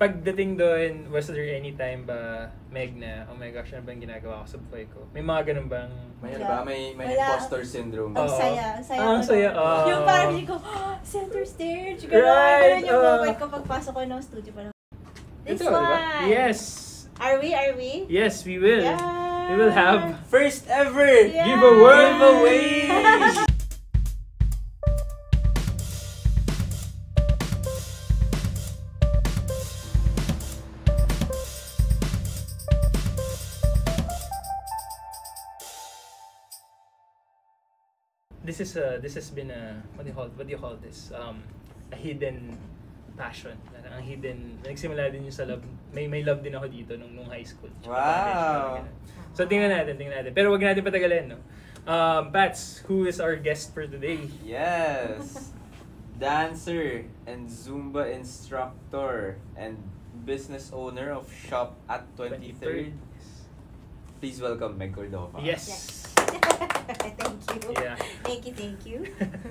pagdating doon, was there any time ba, Meg, na, oh my gosh, ano ba yung ginagawa ko sa buhay ko? May mga ganun bang... May ano ba? May imposter syndrome. Ang Oo. saya. Ang saya. Yung parang hindi ko, center stage. Right, Ganun yung moment ko pagpasok ko ng studio. Parang, this Ito, one. diba? Yes. Are we? Yes, we will. Yeah. We will have First ever Yeah. giveaway. This has been a what do you call this? A hidden passion. Ang hidden. Nagsimula din yung sa love. May love din ako dito nung high school. Wow. So tingnan natin. Pero wag natin patagalin, no. Bats, who is our guest for today? Yes. Dancer and Zumba instructor and business owner of Shop at 23rd. Please welcome Meg Cordova. Yes. Thank you. Yeah. Thank you.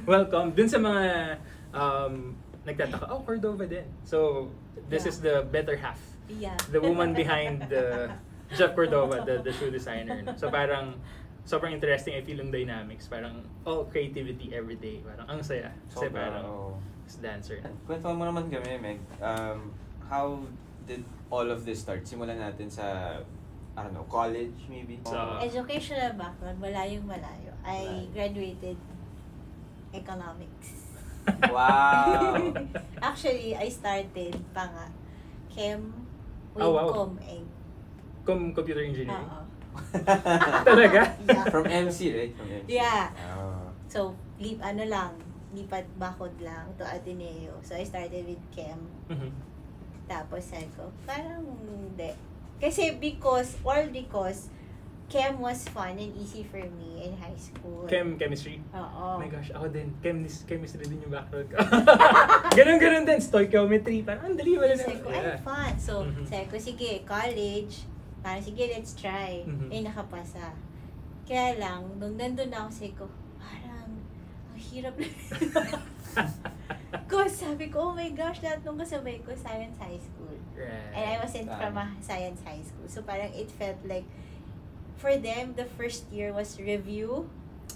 Welcome. Dun sa mga nagtataka, oh, Cordova din. So, this is the better half. Yeah. The woman behind the Jeff Cordova, the shoe designer. No? So, parang sobrang interesting. I feel yung dynamics. Parang all creativity every day. Parang ang saya. Kasi parang as dancer. Kwento mo naman kami, Meg. How did all of this start? Simulan natin sa I don't know, college maybe? Educational background, malayo. I graduated economics. Wow! Actually, I started pa nga Chem with Com-Eng. Computer engineering? Oo. Talaga? Yeah. From MC, right? From MC. Yeah. Oh. So, lipat bakod lang to Ateneo. So, I started with Chem. Mhm. Tapos, sabi ko, parang hindi. Because Chem was fun and easy for me in high school. Chemistry? Oo. Oh my gosh, ako din. Chemistry din yung background ko. Ganun din. Stoichiometry. Parang, ang dali wala na. Sabi ko, ay, fun. So, sabi ko, sige, college. Parang, sige, let's try. Eh, nakapasa. Kaya lang, nung nandun ako, sabi ko, parang, ang hirap lang. Sabi ko, oh my gosh, lahat nung kasabay ko, science high school. Right. And I wasn't from a science high school. So, parang it felt like, for them, the first year was review.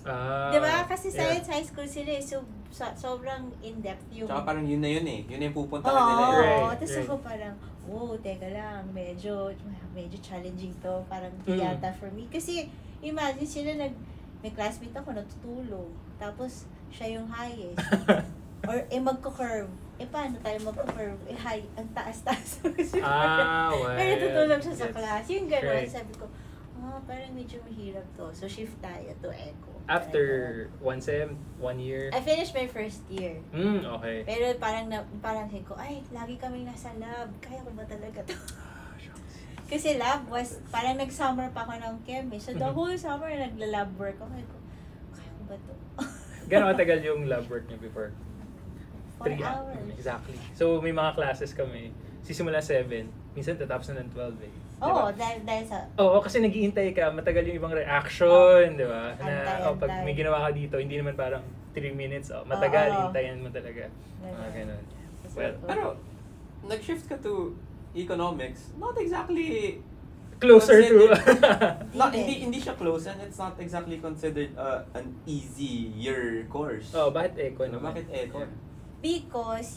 Diba? Kasi science high school sila eh. So, sobrang in-depth yung... Tsaka parang yun na yun eh. Yun na yung pupuntahan nila eh. Right. Tapos ako parang, teka lang, medyo challenging to. Parang yata for me. Kasi, imagine sila may classmate ako natutulog. Tapos, siya yung highest. Or, magko-curve. Paano tayo magko-curve? High, ang taas-taas. Well. Pero tutulog siya sa class. Yung gano'n, Right. sabi ko, parang medyo mahirap to. So, shift tayo to eco. After 1 sem, 1 year? I finished my first year. Okay. Pero parang sabi ko, ay, lagi kaming nasa lab. Kaya ko ba talaga to? Kasi lab was, parang nag-summer pa ako ng chem eh. So, the whole summer, nagla-lab work ako. Kaya ko ba to? Gano'ng katagal yung lab work niyo before? 4 hours. Exactly. So, may mga classes kami. Sisimula 7, minsan tatapos na ng 12 eh. Oo, dahil sa... Oo, kasi naghihintay ka, matagal yung ibang reaction, di ba? Na, pag may ginawa ka dito, hindi naman parang 3 minutes, matagal, hintayin mo talaga. Mga ganun. Well, Pero, nag-shift ka to economics, not exactly closer to... hindi siya close and it's not exactly considered an easier course. Bakit eco naman? Bakit eco? Because,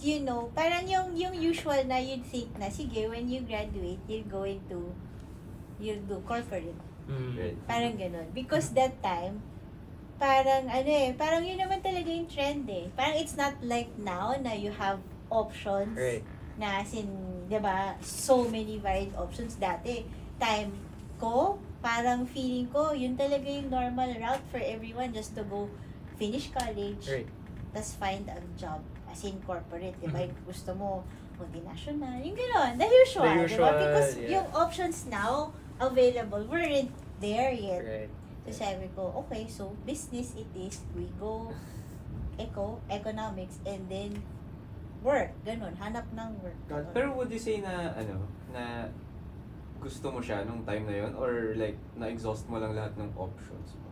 parang yung usual na you'd think na, sige, when you graduate, you'll do corporate. Right. Parang ganun. Because that time, parang parang yun naman talaga yung trend eh. Parang it's not like now na you have options. Right. Na as in, diba, so many varied options dati. Time ko, parang feeling ko, yun talaga yung normal route for everyone just to go finish college. Right. Tas find a job as in corporate, diba? Gusto mo multinational, yung gano'n, the usual, diba? Because yung options now available weren't there yet. Right. So sabi ko, okay, so business it is, we go economics, and then work, gano'n, hanap ng work. Ganun. Pero would you say na, na gusto mo siya nung time na yun? Or like, na-exhaust mo lang lahat ng options mo?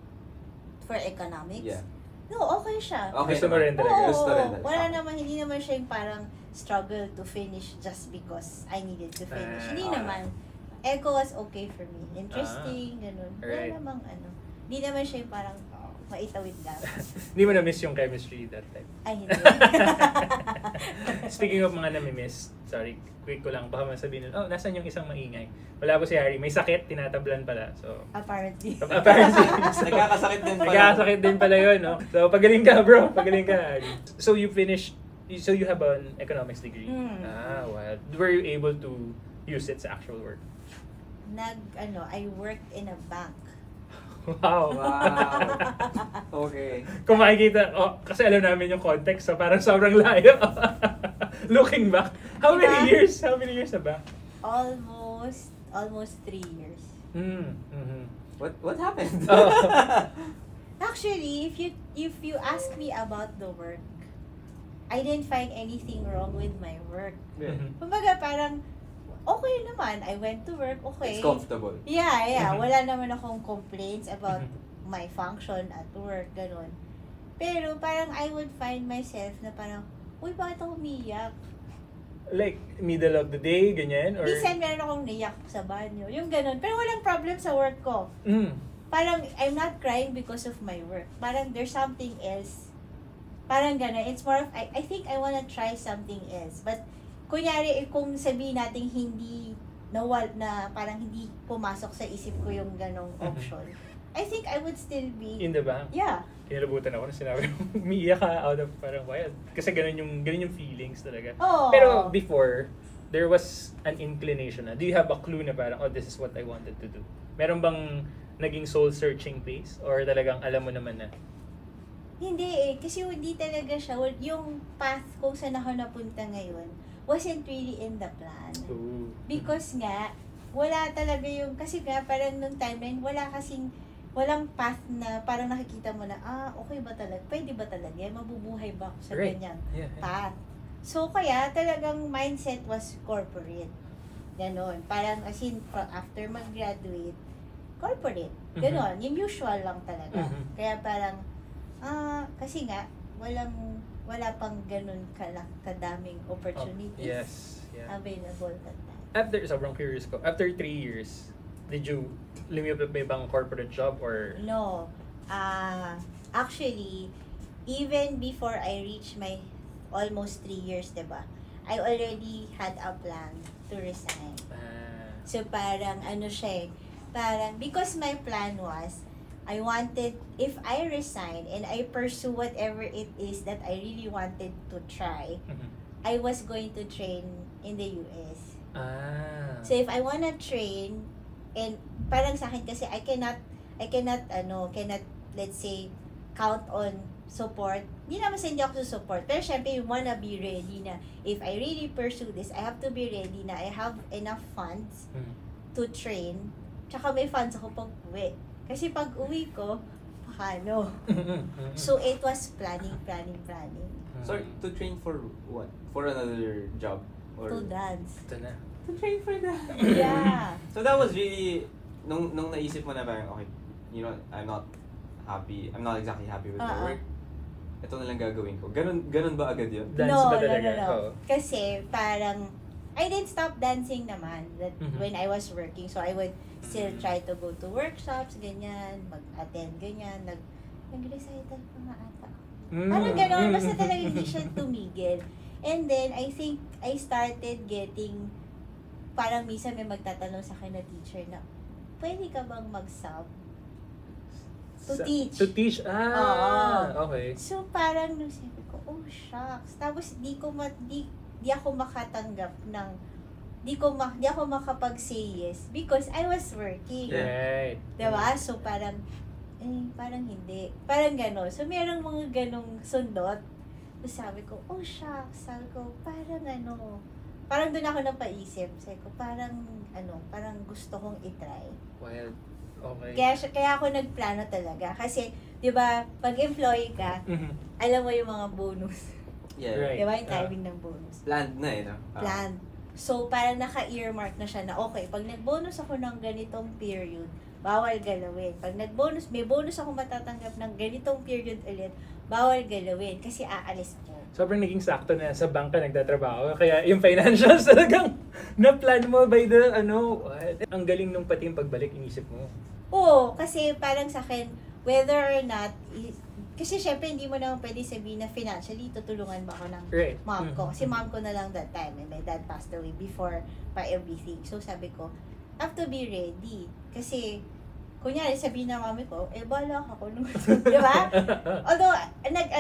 For economics? Yeah. No, okay siya. Okay Gusto mo rin talaga? Oo, Gusto rin talaga. wala naman, hindi naman siya yung parang struggle to finish just because I needed to finish. Hindi okay. naman. Echo was okay for me. Interesting, ganun. Wala Alright. namang Hindi naman siya yung parang maitawid lang. Hindi mo na-miss yung chemistry that time. Ay, hindi. Speaking of mga nami-miss, sorry, quick ko lang, baka masabihin nun, nasan yung isang maingay? Wala po si Harry, may sakit, tinatablan pala. So, Apparently. apparently. Nagkakasakit din pala. Nagkakasakit din pala yun, no? So, pagaling ka, bro. Pagaling ka, Harry. So, you have an economics degree. Wow. Were you able to use it sa actual work? I worked in a bank. Wow. Wow. Okay. Kung makikita, kasi alam namin yung context, so parang sobrang layo. Looking back, how many years na back? Almost 3 years. What happened? Actually, if you ask me about the work, I didn't find anything wrong with my work. Kumbaga parang okay naman. I went to work, okay. It's comfortable. Yeah. Wala naman akong complaints about my function at work, ganun. Pero parang I would find myself na parang, uy, bakit ako umiyak? Like, middle of the day, ganyan? Or... Minsan meron akong naiyak sa banyo. Yung ganun. Pero walang problem sa work ko. Parang, I'm not crying because of my work. Parang there's something else. Parang ganun. It's more of, I think I wanna try something else. But, kunyari, kung sabihin natin na parang hindi pumasok sa isip ko yung ganong option, I think I would still be... In the bank? Yeah. Kinalabutan ako na sinabi mo, umiiyak ka out of parang wild. Kasi ganun yung feelings talaga. Oh. Pero before, there was an inclination na, do you have a clue na parang, this is what I wanted to do? Meron bang naging soul-searching phase? Or talagang alam mo naman na? Hindi kasi hindi talaga siya. Yung path kung saan ako napunta ngayon, wasn't really in the plan. Ooh. Because nga, wala talaga yung, kasi nga parang nung timeline, walang path na parang nakikita mo na, okay ba talaga? Pwede ba talaga? Mabubuhay ba ako sa ganyang path? So, kaya talagang mindset was corporate. Ganon. Parang as in, after mag-graduate, corporate. Ganon. Yung usual lang talaga. Kaya parang, kasi nga, wala pang ganun kadaming opportunities available that time. Sobrang curious ko, after 3 years, did you lumipad may ibang corporate job or? No. Actually, even before I reached my almost 3 years, diba? I already had a plan to resign. So parang parang because my plan was, I wanted, if I resign and I pursue whatever it is that I really wanted to try, I was going to train in the US. So if I wanna train, and parang sa akin kasi I cannot let's say count on support. Hindi naman sa hindi ako support, pero syempre you wanna be ready na if I really pursue this, I have to be ready na I have enough funds to train, tsaka may funds ako pag uwi. Kasi pag uwi ko, paano? So it was planning. So to train for what? For another job? Or to dance. Ito na. To train for that? Yeah. So that was really, nung naisip mo na parang, okay, I'm not exactly happy with my work. Ito na lang gagawin ko. Ganun ba agad yun? Dance ba talaga? No. Kasi parang, I didn't stop dancing naman when I was working. So I would still try to go to workshops, ganyan, mag-attend, ganyan, nag-recital pa nga ata. Parang gano'n, basta talaga hindi siya tumigil. And then, I think, I started getting, parang minsan may magtatanong sa akin na teacher na, pwede ka bang mag-sub? To teach. To teach? Okay. So, parang, sabi ko, oh, shucks. Tapos, di ako makatanggap ng, di ako makapag-say yes because I was working. Right. Diba? So, parang hindi. Parang gano'n. So, merong mga ganong sundot. So, sabi ko, oh, shucks. Sabi ko, parang doon ako napaisip. Sabi ko, parang gusto kong itry. Wild. Okay. Kaya ako nagplano talaga. Kasi, di ba, pag employee ka, alam mo yung mga bonus. Yeah. Right. Di ba yung timing ng bonus? Planned na no? Planned. So, parang naka-earmark na siya na, okay, pag nag-bonus ako ng ganitong period, bawal galawin. Pag nag-bonus, may bonus ako matatanggap ng ganitong period ulit, bawal galawin kasi aalis ko. Sobrang naging sakto na sa bangka nagtatrabaho. Kaya yung financials talagang na-plan mo by the, ang galing nung pati yung pagbalik, inisip mo. Oo, kasi parang sa akin, whether or not, kasi syempre hindi mo naman pwede sabihin na financially tutulungan mo ako ng mom ko. Kasi mom ko na lang that time and my dad passed away before pa everything. So sabi ko, I have to be ready. Kasi, kunyari sabihin ng mami ko, bala ako nung, di ba? Although,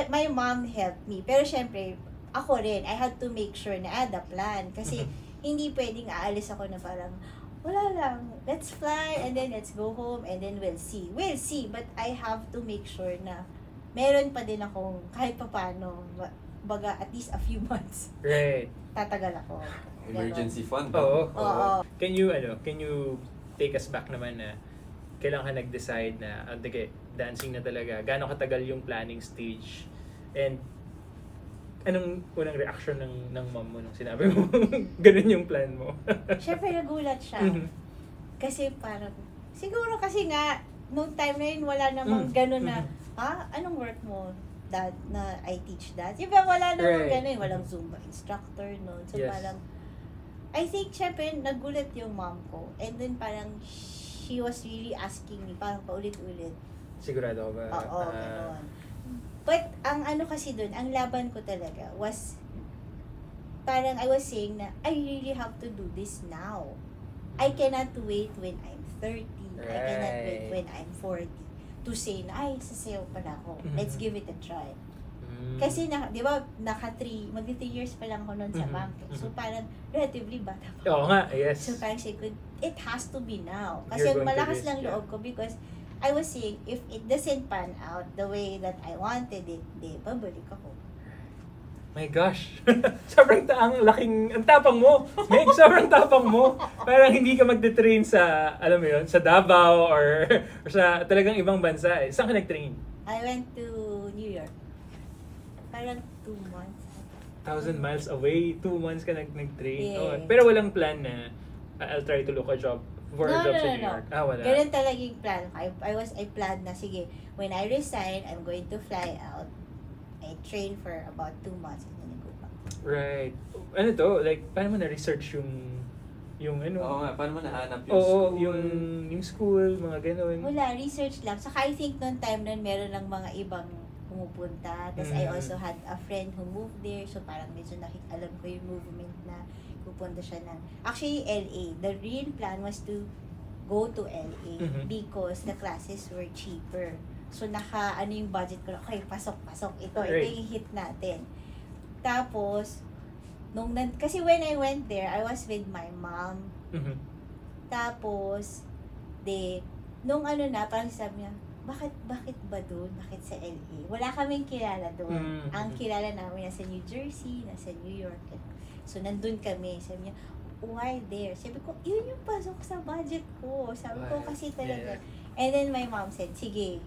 my mom helped me. Pero syempre, ako rin, I had to make sure na I had a plan. Kasi, hindi pwedeng aalis ako na parang, wala lang, let's fly, and then let's go home, and then we'll see. We'll see, but I have to make sure na meron pa din akong kahit papano, baga at least a few months. Right. Tatagal ako. Emergency fund. Oo. Can you take us back naman na kailan ka nag-decide na, dancing na talaga, gaano katagal yung planning stage, and anong unang reaction ng mom mo nung sinabi mo ganun yung plan mo? Siyempre nagulat siya. Kasi parang, siguro kasi nga, nung time na yun, wala namang ganun na, anong work mo? Dad, na I teach dance? Diba wala namang ganun, walang Zumba instructor noon. So parang, I think, siyempre, nagulat yung mom ko. And then parang, she was really asking me, parang paulit-ulit. Sigurado ba? Oo, gano'n. But, ang kasi dun, ang laban ko talaga was, parang I was saying na, I really have to do this now. I cannot wait when I'm 30. I cannot wait when I'm 40 to say na, sasayaw pala ako. Let's give it a try. Kasi, di ba, magti 3 years pa lang ako nun sa bank. So, parang, relatively bata pa. Oo nga, yes. So, parang it has to be now. Kasi malakas lang loob ko because I was saying, if it doesn't pan out the way that I wanted it, pabalik ako. My gosh. Ang tapang mo. Meg, sobrang tapang mo. Parang hindi ka magte-train sa, alam mo yun, sa Davao or sa talagang ibang bansa. Saan ka nag-train? I went to New York. Parang 2 months. 1,000 miles away, 2 months ka nag-train. Yeah. Oh, pero walang plan na I'll try to look a job for a job sa New York. Wala. Ganun talaga yung plan. I planned na, sige, when I resign, I'm going to fly out. I train for about 2 months and then I go back. Right. Ano to? Like, paano mo na-research yung ano? Oo nga, paano mo nahanap yung school? school? yung school, mga gano'n. Wala, research lang. Saka I think noong time nun, meron lang mga ibang pumupunta. Tapos I also had a friend who moved there. So parang medyo alam ko yung movement na pupunta siya ng... Actually, LA. The real plan was to go to LA because the classes were cheaper. So yung budget ko, okay, pasok. Ito yung hit natin. Tapos, kasi when I went there, I was with my mom. Tapos, nung parang sabi niya, bakit ba doon? Bakit sa LA? Wala kaming kilala doon. Ang kilala namin nasa New Jersey, nasa New York. So, nandun kami. Sabi niya, why there? Sabi ko, yun yung pasok sa budget ko. Sabi ko kasi talaga. And then my mom said, sige,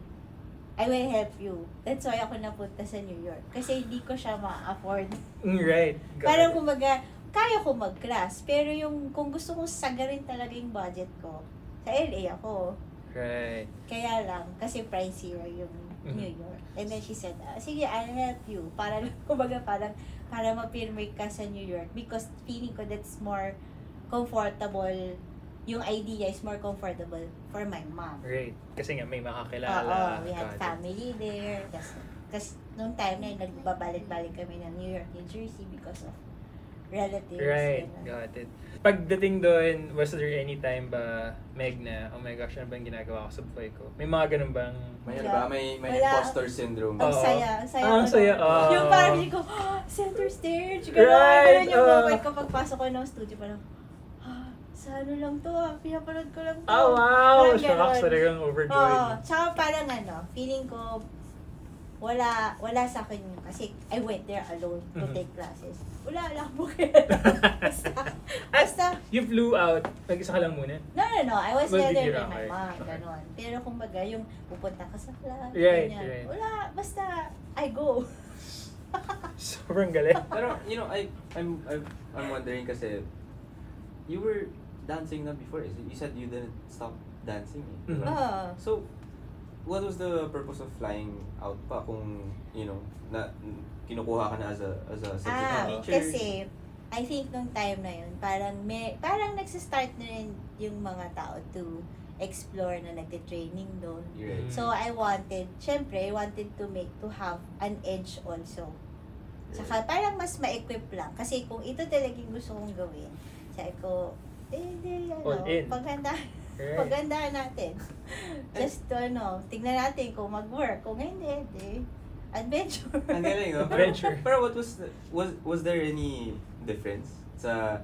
I will help you. That's why ako napunta sa New York. Kasi hindi ko siya ma-afford. Right. Parang kumbaga, kaya ko mag-class. Pero kung gusto kong sagarin talaga yung budget ko, sa LA ako. Right. Kaya lang, kasi pricier yung New York. And then she said, sige, I'll help you. Para ma-firmate ka sa New York. Because feeling ko that's more comfortable. Yung idea is more comfortable for my mom. Right. Kasi nga may makakilala. We had family there. Kasi nung time na yun, nagbabalik-balik kami ng New York, New Jersey because of relatives. Right. Got it. Pagdating doon, was there any time ba, Meg, na, oh my gosh, ano ba yung ginagawa ko sa buhay ko? May mga ganun bang... May imposter syndrome. Ang saya. Ang saya. Yung parang ko, center stage. Ganun yung moment ko pagpasok ko ng studio. Parang, sa ano lang to pinapanood ko lang to. Oh, wow! Shocks, talagang overjoyed. Tsaka parang feeling ko, wala sa akin yun. Kasi I went there alone to take classes. Wala mo kaya. Basta. You flew out, nag-isa ka lang muna? No. I was there with my mom. Ganon. Pero kumbaga, yung pupunta ka sa class. Right. Wala, basta I go. Sobrang galing. Pero, I'm wondering kasi, you were dancing na before. You said you didn't stop dancing. Mm-hmm. So, what was the purpose of flying out pa kung, na kinukuha ka na as a substitute teacher? Kasi, I think nung time na yun, parang nagsistart na rin yung mga tao to explore na nagte-training doon. Right. So, I wanted to have an edge also. Saka parang mas ma-equip lang. Kasi kung ito talagang gusto kong gawin, sabi ko, paghandaan natin. Just tignan natin kung mag-work. Kung hindi, adventure. Ang galing, no? Adventure. Pero what was there any difference sa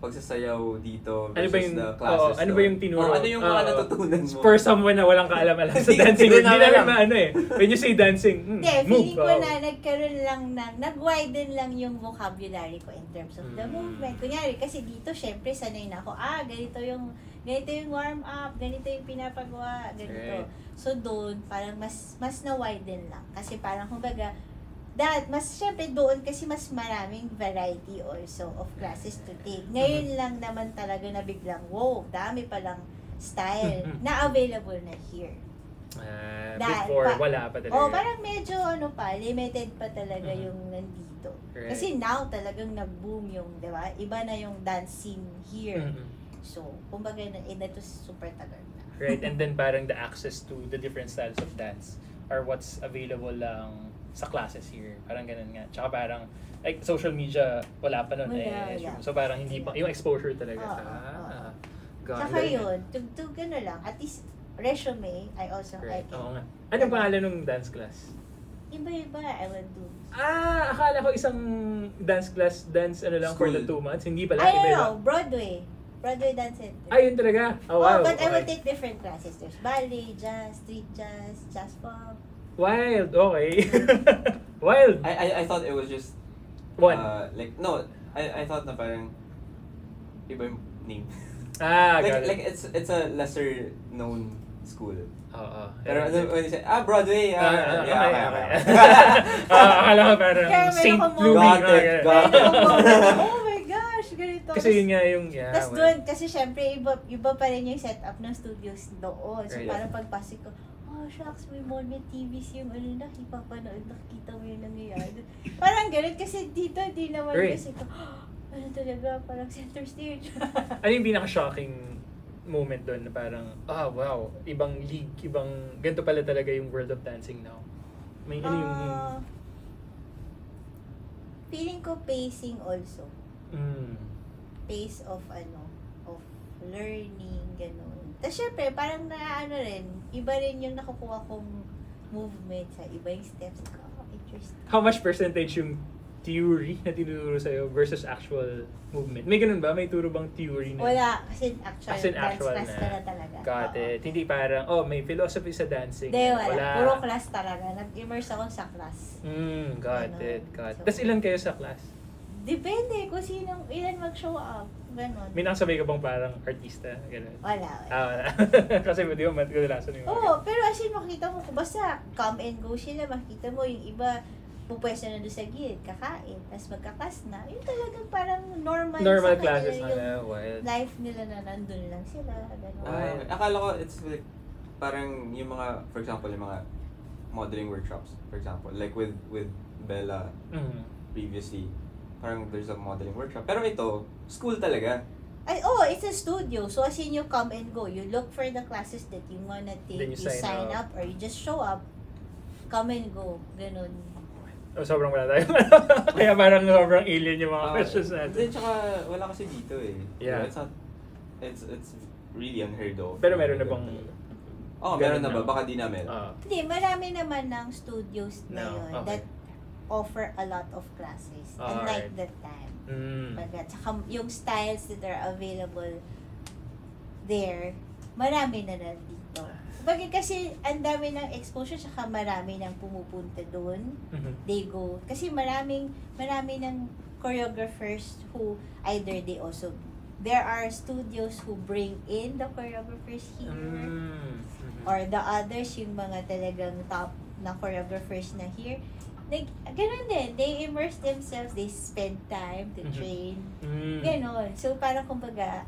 pagsasayaw dito versus the classes? Ano ba yung tinuro? Ano yung mga natutunan mo? For someone na walang kaalam-alam sa dancing, hindi namin maano eh. When you say dancing, Hindi, move. feeling ko na nagkaroon lang nag-widen lang yung vocabulary ko in terms of the movement. Kunyari, kasi dito, syempre, sanay na ako, ganito yung warm up, ganito yung pinapagawa, ganito. Right. So doon, parang mas na-widen lang. Kasi parang, kumbaga, syempre doon kasi mas maraming variety also of classes to take. Ngayon lang naman talaga na biglang, wow, dami palang style na available na here. Before, wala pa talaga. Parang medyo limited pa talaga yung nandito. Right. Kasi now talagang nag-boom yung, di ba? Iba na yung dance scene here. So, kumbaga ito super tagal na. Right, and then parang the access to the different styles of dance are what's available lang sa classes here. Parang ganun nga. Tsaka parang, like, social media, wala pa nun Yeah. So parang hindi pa, yung exposure talaga God. Saka yun, to lang, at least resume, I also, Right. I can. Oo nga. Anong pangalan ng dance class? Iba-iba, I will do. Akala ko isang dance class, lang for the 2 months. Hindi pala, I don't iba-iba. know, Broadway Dance Center. Yun talaga? Oh, wow. But I will Okay. take different classes. There's ballet, jazz, street jazz, jazz pop. Wild, okay. Wild. I thought it was just One. I thought na parang iba yung name. Got it. like it's a lesser known school. Oo. Pero when you say, Broadway, Okay. Akala ko parang Kaya may St. nakamove. Louis. Got it. Oh my gosh, ganito. Kasi yun nga yung, Tapos doon, kasi syempre, iba pa rin yung setup ng studios doon. So Right. parang pagpasok ko, shucks, may more may TVs yung nakipapanood, nakikita mo yung nangyayari. Parang ganun, kasi dito, di naman Right. kasi ko, talaga, parang center stage. Ano yung pinaka-shocking moment doon na parang, wow, ibang league, ganito pala talaga yung world of dancing now? May ano yung... Feeling ko pacing also. Mm. Pace of of learning, gano'n. Tapos syempre, parang rin, iba rin yung nakukuha kong movement sa iba yung steps ko. Interesting. How much percentage yung theory na tinuturo sa'yo versus actual movement? May ganun ba? May turo bang theory na? Wala, kasi actual, As in dance actual class na. ka na talaga. Got it. Hindi parang, may philosophy sa dancing. Hindi, wala. Puro class talaga. Nag-immerse ako sa class. Got Ganon. it. So, Tapos ilan kayo sa class? Depende kung ilan mag-show up. Ganon. May nakasabay ka bang parang artista? Ganun. Wala. Wala. Kasi di ba kadalasan yung Oo, pero as in makita mo, basta come and go sila, makita mo yung iba, pupwesto na doon sa gilid, kakain, tapos magka-class na. Yung talagang parang normal sa classes kanila na yung wild. life nila na nandun lang sila. Ganon. Akala ko it's like, parang yung mga, for example, yung mga modeling workshops, for example, like with Bella previously, parang there's a modeling workshop. Pero ito, school talaga. It's a studio. So as in you come and go. You look for the classes that you wanna take. Then you sign up or you just show up. Come and go. Ganon. Sobrang wala tayo. Kaya parang sobrang alien yung mga questions natin. Then tsaka wala kasi dito eh. Yeah. It's really unheard of. Pero meron na bang... meron na ba? Baka di namin. Hindi, marami naman ng studios na yun Okay. that offer a lot of classes. Unlike that time. Tsaka yung styles that are available there, marami na dito. Bagay kasi ang dami ng exposure, tsaka marami nang pumupunta doon. They go. Kasi maraming ng choreographers who either there are studios who bring in the choreographers here. Or the others, yung mga talagang top na choreographers na here. Ganun din. They immerse themselves. They spend time to train. Ganon. So, parang kumbaga,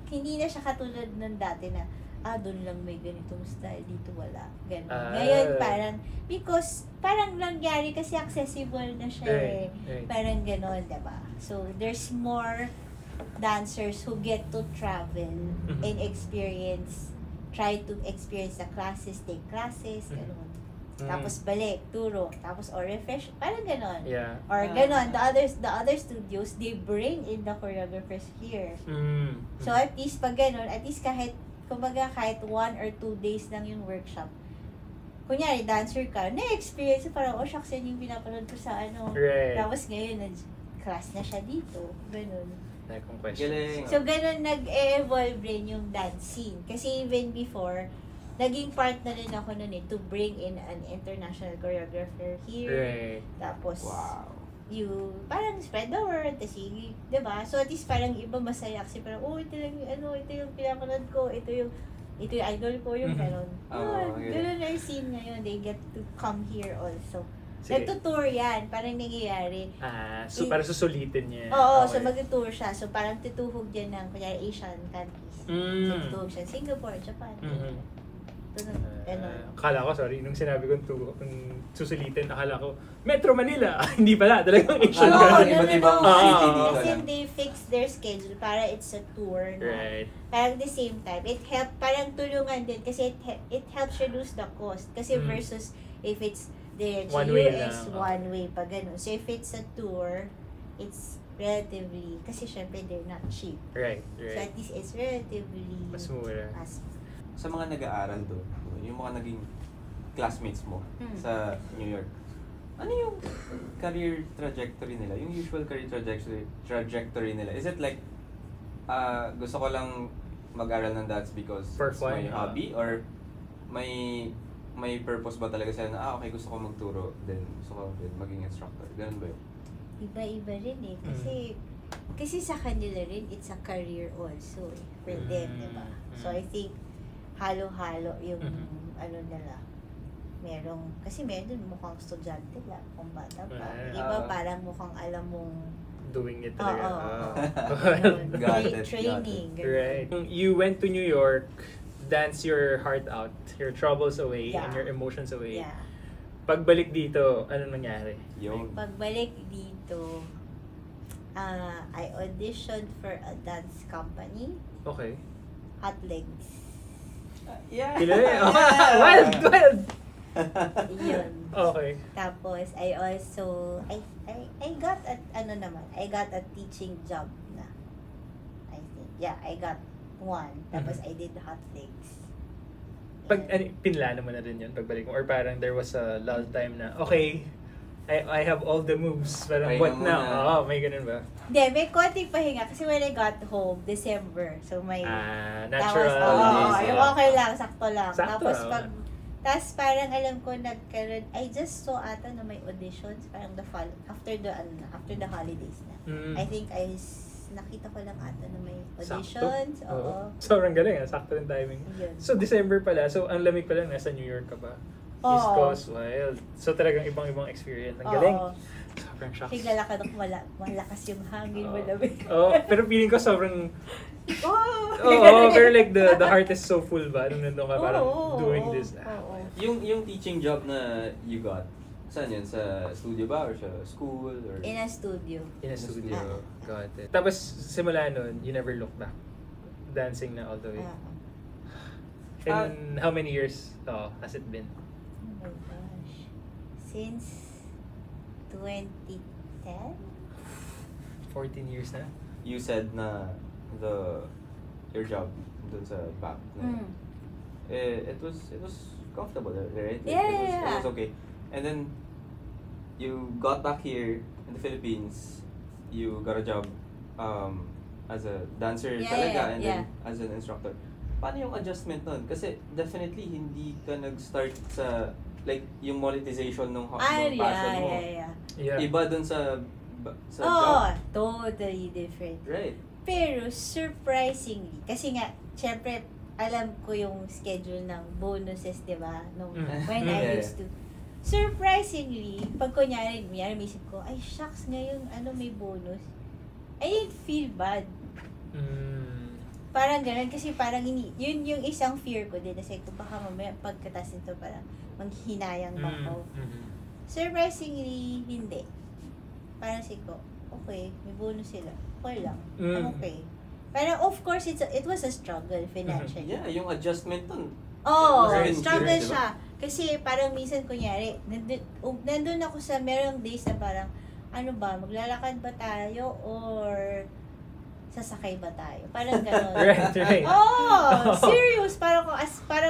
hindi na siya katulad ng dati na, doon lang may ganitong style, dito wala. Ganun. Ngayon, parang, because, parang nangyari kasi accessible na siya Right. Parang gano'n, diba? So, there's more dancers who get to travel and try to experience the classes, take classes, gano'n. Tapos balik, turo, tapos refresh, parang gano'n. Yeah. Or gano'n, the other studios, they bring in the choreographers here. So at least pag gano'n, at least kahit 1 or 2 days lang yung workshop, kunyari, dancer ka, na-experience, parang, shucks, yan yung pinapanood ko sa Right. Tapos ngayon, class na siya dito. Ganun. Kung questions. So, ganun nag-evolve rin yung dancing. Kasi even before, naging part na rin ako nun to bring in an international choreographer here. Right. Tapos, Wow. you parang spread the word, kasi, diba? So, at least parang iba masaya kasi parang, ito lang yung, ito yung pinapanood ko, ito yung idol ko, yung gano'n. Gano'n na yung scene ngayon. They get to come here also. Nagtutour yan. Parang nangyayari. So parang susulitin niya. Oo, so mag-tour siya. So parang tutuhog dyan ng, kunyari, Asian countries. So tutuhog siya. Singapore, Japan. Akala ko, sorry, nung sinabi ko kung susulitin, akala ko, Metro Manila. Hindi pala, talagang Asian countries. Iba't-ibang city dito Kasi lang. they fix their schedule para it's a tour. No? Right. Parang the same time, parang tulungan din kasi it helps reduce the cost. Kasi versus if it's the One way US, lang. one way pa ganun. So if it's a tour, it's relatively, kasi syempre they're not cheap. Right. So at least it's relatively Mas mura. Sa mga nag-aaral doon, yung mga naging classmates mo sa New York, ano yung career trajectory nila? Yung usual career trajectory nila? Is it like, gusto ko lang mag-aral ng dance because For it's fun, my hobby? Or may purpose ba talaga sila na, okay, gusto ko magturo, then gusto ko din maging instructor? Ganun ba yun? Iba-iba rin kasi sa kanila rin, it's a career also for them, diba? So I think, halo-halo yung nila. Kasi meron mukhang estudyante lang, kung bata pa. Iba parang mukhang alam mong doing it talaga. Got it. Training. Right. You went to New York, dance your heart out, your troubles away, and your emotions away. Yeah. Pagbalik dito, ano nangyari? Pagbalik dito, I auditioned for a dance company. Okay. Hot Legs. Yeah. Wild! Yun. Okay. Tapos, I also, I got I got a teaching job na. I think. Yeah, I got one. Tapos, I did Hot Legs. Pinlano mo na rin yun pagbalik mo? Or parang there was a lull time na, okay, I have all the moves. Parang, what now? May ganun ba? Hindi, may konting pahinga. Kasi when I got home, December. So, may... natural. Okay lang, sakto lang. Sakto. Tapos parang alam ko nagkaroon, I just saw ata na may auditions, parang after the holidays na. I think nakita ko lang ata na may auditions. Sakto. Oo. Sobrang galing, sakto yung timing. Yun. So, December pala. So, ang lamig pala, nasa New York ka ba? East Coast, wild. So, talagang ibang-ibang experience. Ang galing. Sobrang shocks. Tigala ka nung malakas yung hangin, malamig. Pero feeling ko sobrang... pero like the heart is so full ba? Nung nandun ka parang doing this. Yung teaching job na you got, saan yun? Sa studio ba? Or sa school? Or... In a studio. In a studio. Got it. Tapos simula nun, you never look back. Dancing na all the way. And how many years has it been? Oh my gosh. Since 2010? 14 years na? You said na your job dun sa back na, it was comfortable, right? It was okay. And then you got back here in the Philippines, you got a job as a dancer talaga and then as an instructor. Paano yung adjustment nun? Kasi definitely hindi ka nag-start sa like yung monetization ng passion mo. Yeah. Iba dun sa job. Totally different. Right. Pero surprisingly, kasi nga, syempre, alam ko yung schedule ng bonuses, di ba? When I used to. Surprisingly, pag kunyari, may isip ko, ay shucks, ngayon, may bonus. I didn't feel bad. Parang ganun, kasi parang yun yung isang fear ko din. Kasi kung baka mamaya pagkatas nito parang maghinayang ba ako. Surprisingly, hindi. Parang ko, okay, may bonus sila. Okay lang. I'm okay. Parang of course, it was a struggle financially. Yeah, yung adjustment dun. Struggle siya. Kasi parang minsan, kunyari, nandun ako sa merong days na parang, ano ba, maglalakad ba tayo or sasakay ba tayo? Parang gano'n. Right. Serious. Parang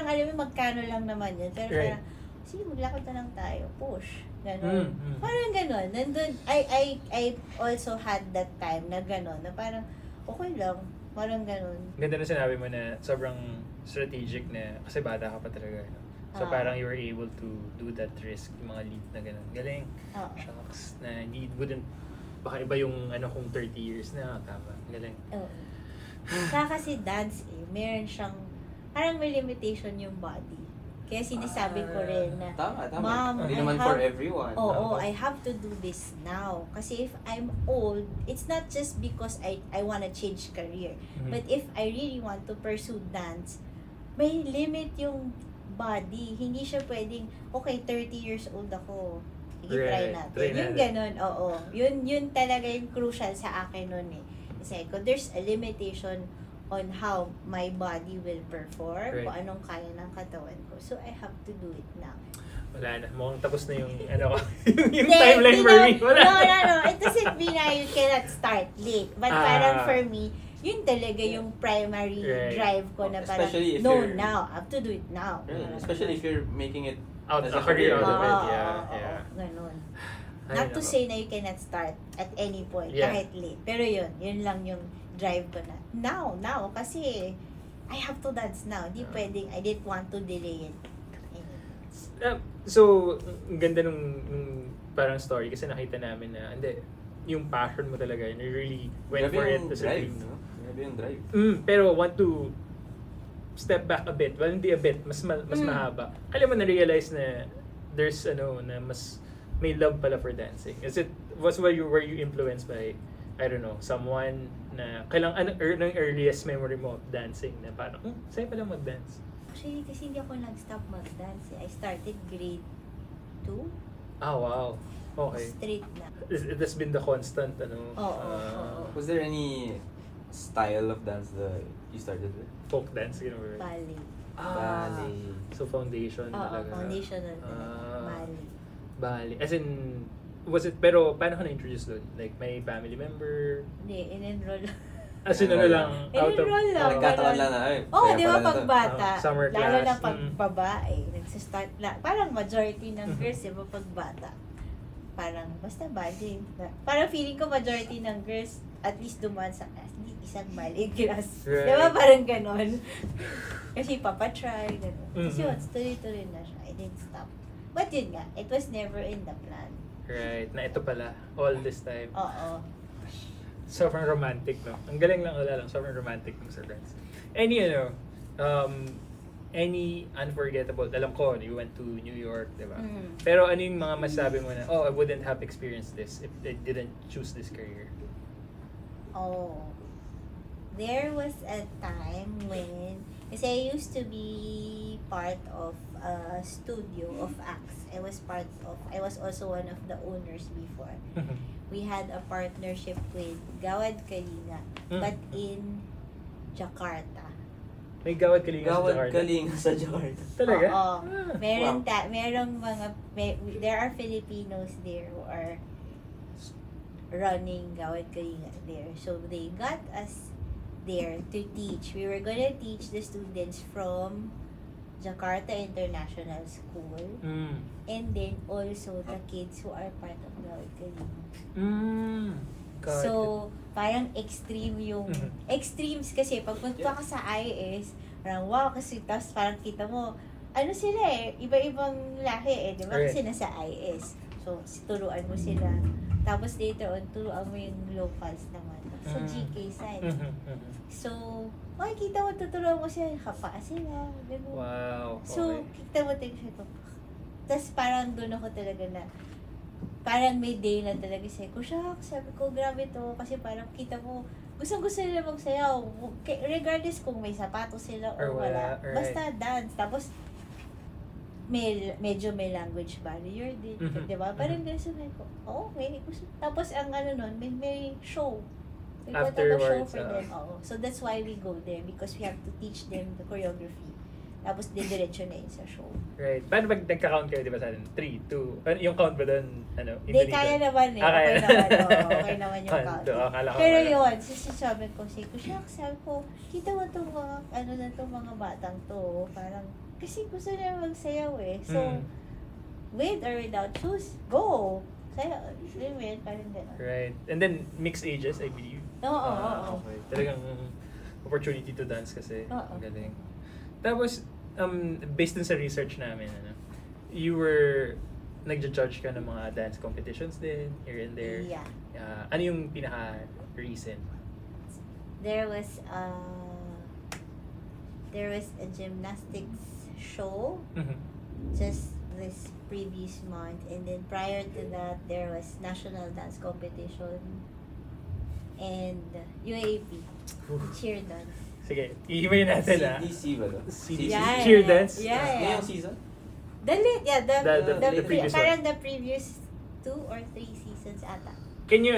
alam mo, magkano lang naman yun. Pero parang, sige, maglakad na lang tayo. Push. Gano'n. Parang gano'n. Nandun, I also had that time na gano'n. Na parang, okay lang. Parang gano'n. Ganda na sinabi mo na sobrang strategic na, kasi bata ka pa talaga. No? So parang you were able to do that risk, yung mga leap na gano'n. Galing. Shucks. Na hindi, wouldn't, baka iba yung kung 30 years na, tama. Galing. Saka kasi dance meron siyang, parang may limitation yung body. Kaya sinasabi ko rin na, tama. Mom, hindi naman for everyone. I have to do this now. Kasi if I'm old, it's not just because I wanna change career. But if I really want to pursue dance, may limit yung body. Hindi siya pwedeng, okay, 30 years old ako. Sige, try natin. Yung ganun, Yun talaga yung crucial sa akin nun eh. Kasi there's a limitation on how my body will perform, kung anong kaya ng katawan ko. So, I have to do it now. Wala na. Mukhang tapos na yung, yung timeline for me. Wala. No. It doesn't mean na you cannot start late. But parang for me, yun talaga yung primary drive ko na parang, now, I have to do it now. Right. Especially if you're making it out a career out of it. Ganun. Not to say na you cannot start at any point, kahit late. Pero yun lang yung drive ko na. Now, kasi I have to dance now. Di pwedeng, I didn't want to delay it. So, ang ganda nung parang story kasi nakita namin na, yung passion mo talaga, you really went for it. Grabe yung drive. Pero want to step back a bit. Well, hindi a bit, mas mahaba. Kailan mo na-realize na there's na mas may love pala for dancing? Were you influenced by, I don't know, someone na kailang ng earliest memory mo of dancing na parang, sa'yo pala mag-dance? Actually, kasi hindi ako nag-stop mag-dance. I started grade 2. Wow. Okay. Straight na. It has been the constant, Was there any style of dance that you started with? Folk dance, gano'n. Ballet. Ballet. So foundation talaga. Foundation talaga. Ballet. As in, pero paano ka na-introduce doon? Like, may family member? Hindi, in-enroll. As in, lang? In-enroll lang. Nagkataon lang na, di ba pagbata? Summer class. Lalo na pagbabae. Nagsistart lang. Parang majority ng girls, di ba pagbata? Parang, basta ballet. Parang feeling ko majority ng girls, at least dumaan sa class, isang ballet class. Right. Di ba parang ganon? Kasi papatry, ganon. Kasi tuloy-tuloy na siya. I didn't stop. But yun nga, it was never in the plan. Right. Na ito pala, all this time. Oo. Sobrang romantic, no? Ang galing lang, wala lang. Sobrang romantic ng sa dance. Any unforgettable, alam ko, you went to New York, di ba? Pero ano yung mga masabi mo na, I wouldn't have experienced this if I didn't choose this career? There was a time when, kasi I used to be part of a studio of acts. I was also one of the owners before. We had a partnership with Gawad Kalinga, but in Jakarta. May Gawad Kalinga sa Jakarta. Talaga? Oo. There are Filipinos there who are running Gawad Kalinga there. So they got us there to teach. We were gonna teach the students from Jakarta International School, and then also the kids who are part of Gawad Kalinga. So, parang extreme yung extremes kasi pag punta ka sa IS, parang wow, kasi tapos parang kita mo, sila iba-ibang lahi di ba? Kasi nasa IS. So, turuan mo sila. Tapos later on, turuan mo yung locals naman sa GK side. So, makikita mo, tuturuan mo sila, kapa sila. Diba? Wow. Okay. So, kita mo tayo siya. Tapos parang doon ako talaga na, parang may day na talaga sabi ko, sabi ko, grabe to. Kasi parang kita mo, gustong-gusto nila magsayaw. Regardless kung may sapatos sila or wala. Right. Basta dance. Tapos, medyo may language barrier din. Di ba? Parang gusto ko, okay. Tapos, ang nun, may show. We put up a show for them. So, that's why we go there because we have to teach them the choreography. Tapos, diretso na yun sa show. Right. Paano pag nagka-count kayo, di ba sa atin? 3, 2. Yung count ba doon? Hindi, kaya naman eh. Okay naman. Okay naman yung count. Pero yun, sabi ko, sabi ko, kita mo itong mga, mga batang to. Parang, kasi gusto nila magsayaw eh. So, with or without shoes, go! Sayaw. Parang gano'n. Right. And then, mixed ages, I believe. Oo. Okay. Talagang opportunity to dance kasi. Ang galing. Tapos, based dun sa research namin, you were, nagja-judge ka ng mga dance competitions din, here and there. Yeah. Ano yung pinaka-recent? There was a gymnastics show just this previous month, and then prior to that, there was national dance competition and UAP, cheer dance. Sige, iimayin natin CDC ba to? CDC? Yeah, Cheer dance? Yeah. Ngayong season? The previous one. Parang the previous 2 or 3 seasons ata. Can you,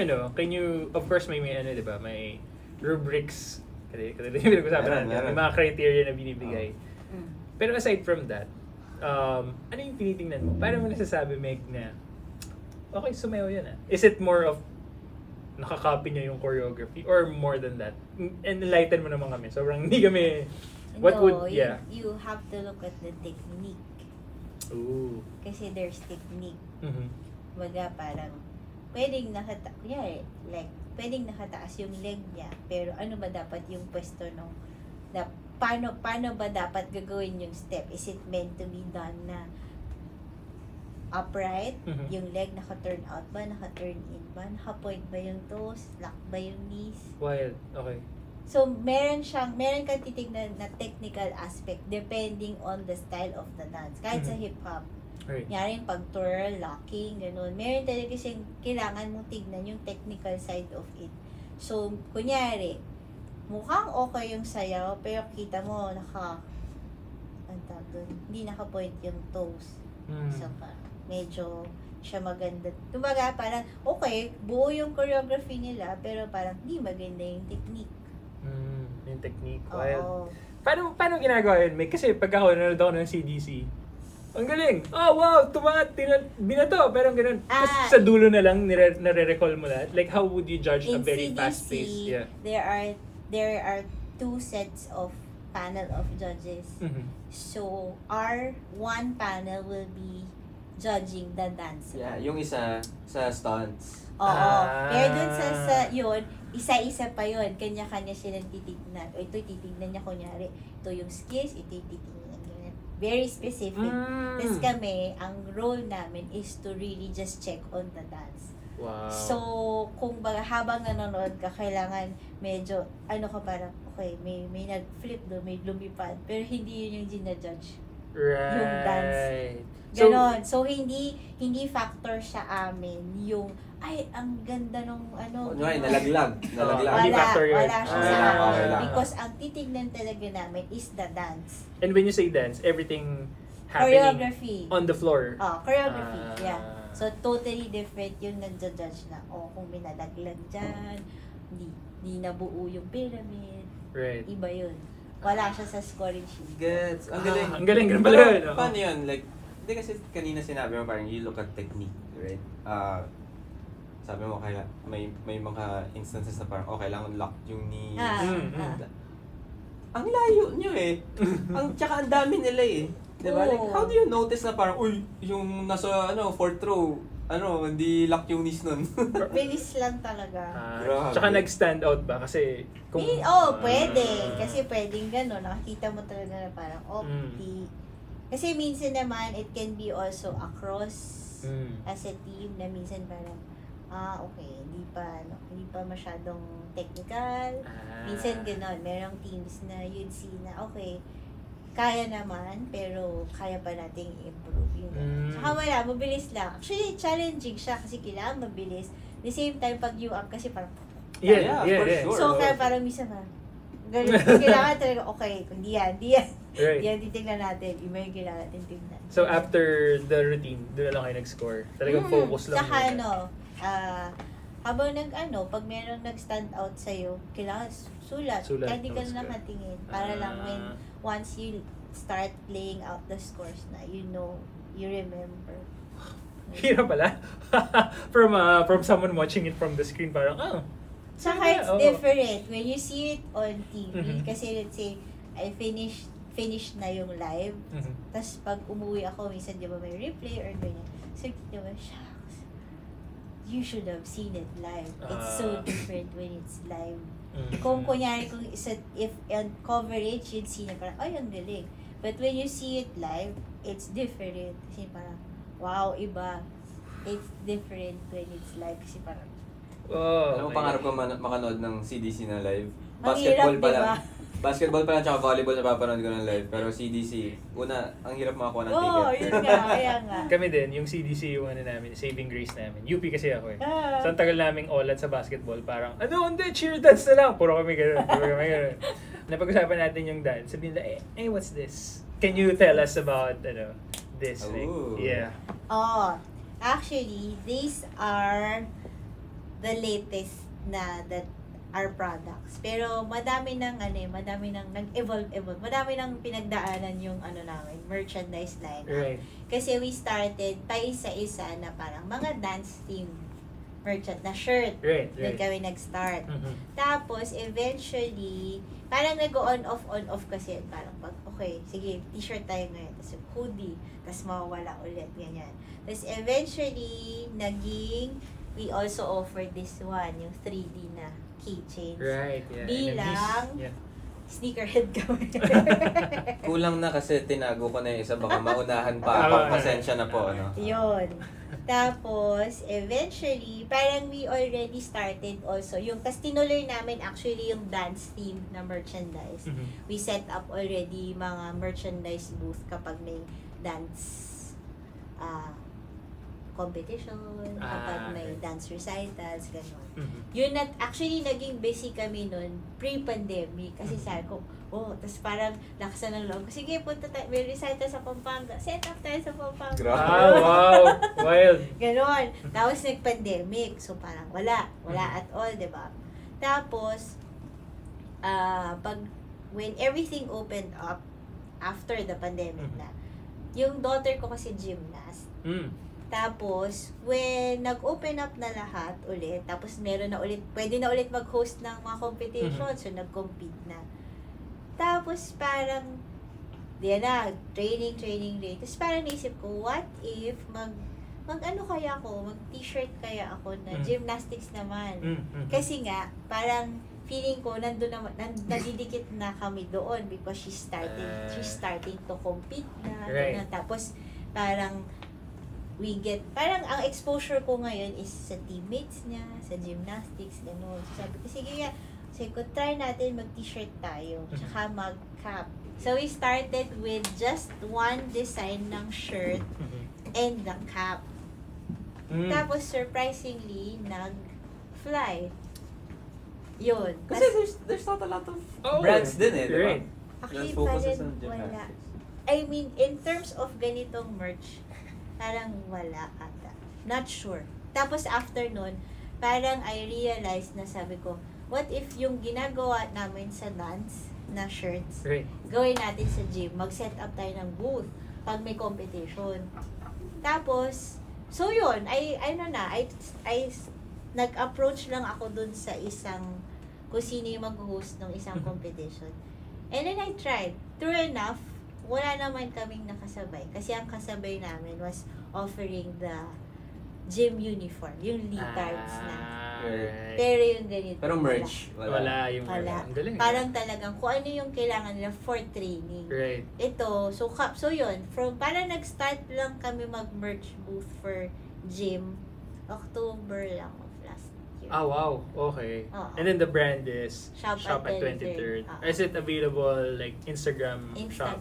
of course may diba, may rubrics, kasi yung pinag-usapan natin, may mga criteria na binibigay. Pero aside from that, ano yung tinitingnan mo? Paano mo nasasabi, Meg, na okay, sumayaw yan Is it more of nakakopy niya yung choreography or more than that? Enlighten mo naman kami. Sobrang hindi kami... You have to look at the technique. Ooh. Kasi there's technique. Baga parang pwedeng nakataas yung leg niya, pero ano ba dapat yung pwesto nung paano ba dapat gagawin yung step? Is it meant to be done na upright? Yung leg naka-turn out ba? Naka-turn in ba? Naka-point ba yung toes? Lock ba yung knees? Wild. Okay. So, meron kang titignan na technical aspect depending on the style of the dance. Kahit sa hip-hop. Right. Nyari pag-twirl, locking, ganun. Meron talaga kasing kailangan mong tignan yung technical side of it. So, kunyari, mukhang okay yung sayaw, pero kita mo, hindi naka-point yung toes. So, medyo siya maganda. Kumbaga, parang, okay, buo yung choreography nila, pero parang hindi maganda yung technique. Yung technique. Oo. Paano ginagawa yun? Kasi pag ako, nanonood ako ng CDC, ang galing! Oh, wow! Binato! Pero ganun. Tapos sa dulo na lang, nare-recall mo lahat. Like, how would you judge a very fast-paced? Yeah. There are 2 sets of panel of judges. So, our one panel will be judging the dance. Yeah, yung isa sa stunts. Oo. Pero dun sa yun, isa-isa pa yun. Kanya-kanya silang titignan. O ito titignan niya, kunyari. Ito yung skills, ito yung titignan niya. Very specific. Tapos kami, ang role namin is to really just check on the dance. Wow. So, kung habang nanonood ka, kailangan medyo, parang, okay, may nag-flip doon, may lumipad. Pero hindi yun yung ginajudge. Right. Yung dance. Ganon. So, hindi factor sa amin yung, ang ganda nung nalaglag. Wala siya sa amin. Because ang titignan talaga namin is the dance. And when you say dance, everything happening choreography on the floor. Choreography, yeah. So, totally different yung nagja-judge na, kung may nalaglag dyan, hindi nabuo yung pyramid. Right. Iba yun. Wala siya sa scoring sheet. Gets. Ang galing. Ang galing. Ganun pala yun. Paano yun? Like, hindi kasi kanina sinabi mo parang you look at technique, right? Sabi mo kaya may mga instances na parang kailangan lock yung knees. Ang layo nyo tsaka ang dami nila diba? Like, how do you notice na parang, yung nasa, 4th row, hindi lock yung knees nun. Bilis lang talaga. Tsaka nag-stand out ba? Kasi, pwede. Kasi pwedeng gano'n. Nakakita mo talaga na parang, kasi minsan naman, it can be also across as a team na minsan parang, okay, hindi pa masyadong technical. Minsan gano'n. Merong teams na you'd see na, okay, kaya naman, pero kaya pa nating i-improve yung Saka mabilis lang. Actually, challenging siya kasi kailangan mabilis. The same time, pag you up kasi parang Yeah, for sure. So, kaya parang minsan ganun. Kailangan talaga, okay, kung di yan. Right. Yan, titignan natin. Iba yung kailangan natin tignan. So, after the routine, doon na lang kayo nag-score? Talagang focus lang. Saka habang pag merong nag-stand out sa'yo, kailangan sulat. Kahit di ka na nakatingin. Para lang once you start playing out the scores na, you remember. Hirap pala. From someone watching it from the screen, parang, Saka it's different when you see it on TV. Kasi let's say, I finished na yung live. Tapos pag umuwi ako, minsan di ba may replay or ganyan. So, di ba, shucks, you should have seen it live. It's so different when it's live. Kung kunyari, if on coverage, you'd see na parang, ay, ang galing. But when you see it live, it's different. Kasi parang, wow, iba. It's different when it's live. Kasi parang, alam mo, pangarap ko makanood ng CDC na live. Basketball pa lang. Basketball pa lang, tsaka volleyball na papanood ko ng live. Pero CDC, ang hirap makakuha ng ticket. Yun nga, kaya nga. Kami din, yung CDC, yung namin, saving grace namin. UP kasi ako eh. So, ang tagal naming olat sa basketball, parang, hindi, cheer dance na lang. Puro kami ganun. Napag-usapan natin yung dance. Sabihin nila, what's this? Can you tell us about, this thing? Yeah. Actually, these are the latest that our products. Pero madami nang nag-evolve. Madami nang pinagdaanan yung namin, merchandise line. Right. Kasi we started pa isa-isa na parang mga dance theme merchant na shirt. Right. Doon kami nag-start. Tapos eventually, parang nag-on off kasi parang okay, sige, t-shirt tayo ngayon. Tapos hoodie, tapos mawawala ulit, ganyan. Tapos eventually, we also offered this one, yung 3D na keychains. Right, yeah. Bilang sneakerhead kami. Kulang na kasi tinago ko na yung isa, baka maunahan pa ako. Pasensya na po, Yun. Tapos, eventually, parang we already started also. Tas tinuloy namin actually yung dance theme na merchandise. We set up already mga merchandise booth kapag may dance competition, kapag may dance recitals, gano'n. Yun actually naging busy kami nun pre-pandemic kasi sabi ko, tapos parang lakasan ng loob. Sige, punta tayo, may recital sa Pampanga. Set up tayo sa Pampanga. Wow! Wild! Ganon. Tapos nag-pandemic. So parang wala at all, diba? Tapos, when everything opened up after the pandemic na, yung daughter ko kasi gymnast. Tapos, when nag-open up na lahat ulit, tapos pwede na ulit mag-host ng mga competition, so nag-compete na. Tapos parang, training. Tapos parang naisip ko, what if mag-t-shirt kaya ako na gymnastics naman. Kasi nga, parang feeling ko nadidikit na kami doon because she's starting to compete na. Right. Tapos parang parang ang exposure ko ngayon is sa teammates niya, sa gymnastics, gano'n. So sabi ko, try natin mag-t-shirt tayo, tsaka mag-cap. So we started with just one design ng shirt and the cap. Tapos surprisingly, nag-fly. Yun. Kasi there's not a lot of brands din eh, di ba? Actually, parang wala. I mean, in terms of ganitong merch, parang wala ata. Not sure. Tapos after nun, parang I realized na sabi ko, what if yung ginagawa namin sa dance na shirts, gawin natin sa gym, mag-set up tayo ng booth pag may competition. Tapos, so yun, nag-approach lang ako dun sa kung sino yung mag-host ng isang competition. And then I tried. True enough, wala naman kaming nakasabay. Kasi ang kasabay namin was offering the gym uniform. Yung leotards na. Right. Pero yung ganito. Pero merch, wala. Galing, parang talagang kung ano yung kailangan nila for training. Right. Ito, so yun. Parang nag-start lang kami mag-merch booth for gym. October lang of last year. Wow. Okay. And then the brand is Shop at 23rd. Is it available like Instagram shop?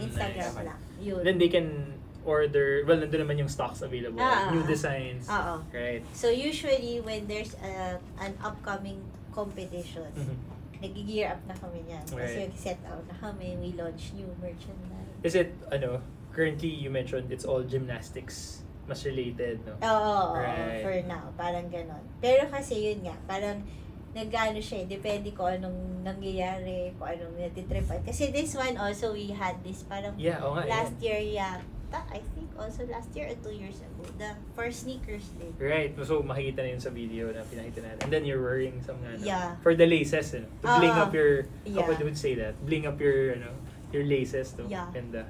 Instagram nice. lang. Yun. Then they can order, nandun naman yung stocks available. New designs. Oo. Right. So usually when there's an upcoming competition. Nag-gear up na kami niyan. Kasi set out na kami, we launch new merchandise. Is it, currently you mentioned it's all gymnastics, mas related, no? Oo, for now, parang ganon. Pero kasi yun nga, parang nag-ano siya, depende ko anong nangyayari, kung anong natitripan. Kasi this one also, we had this parang last year yata, I think also last year or 2 years ago, for sneakers din. Right, so makikita na yun sa video na pinakita natin. And then you're wearing some for the laces, to bling up your, how would you say that? Bling up your, your laces, to. Ganda.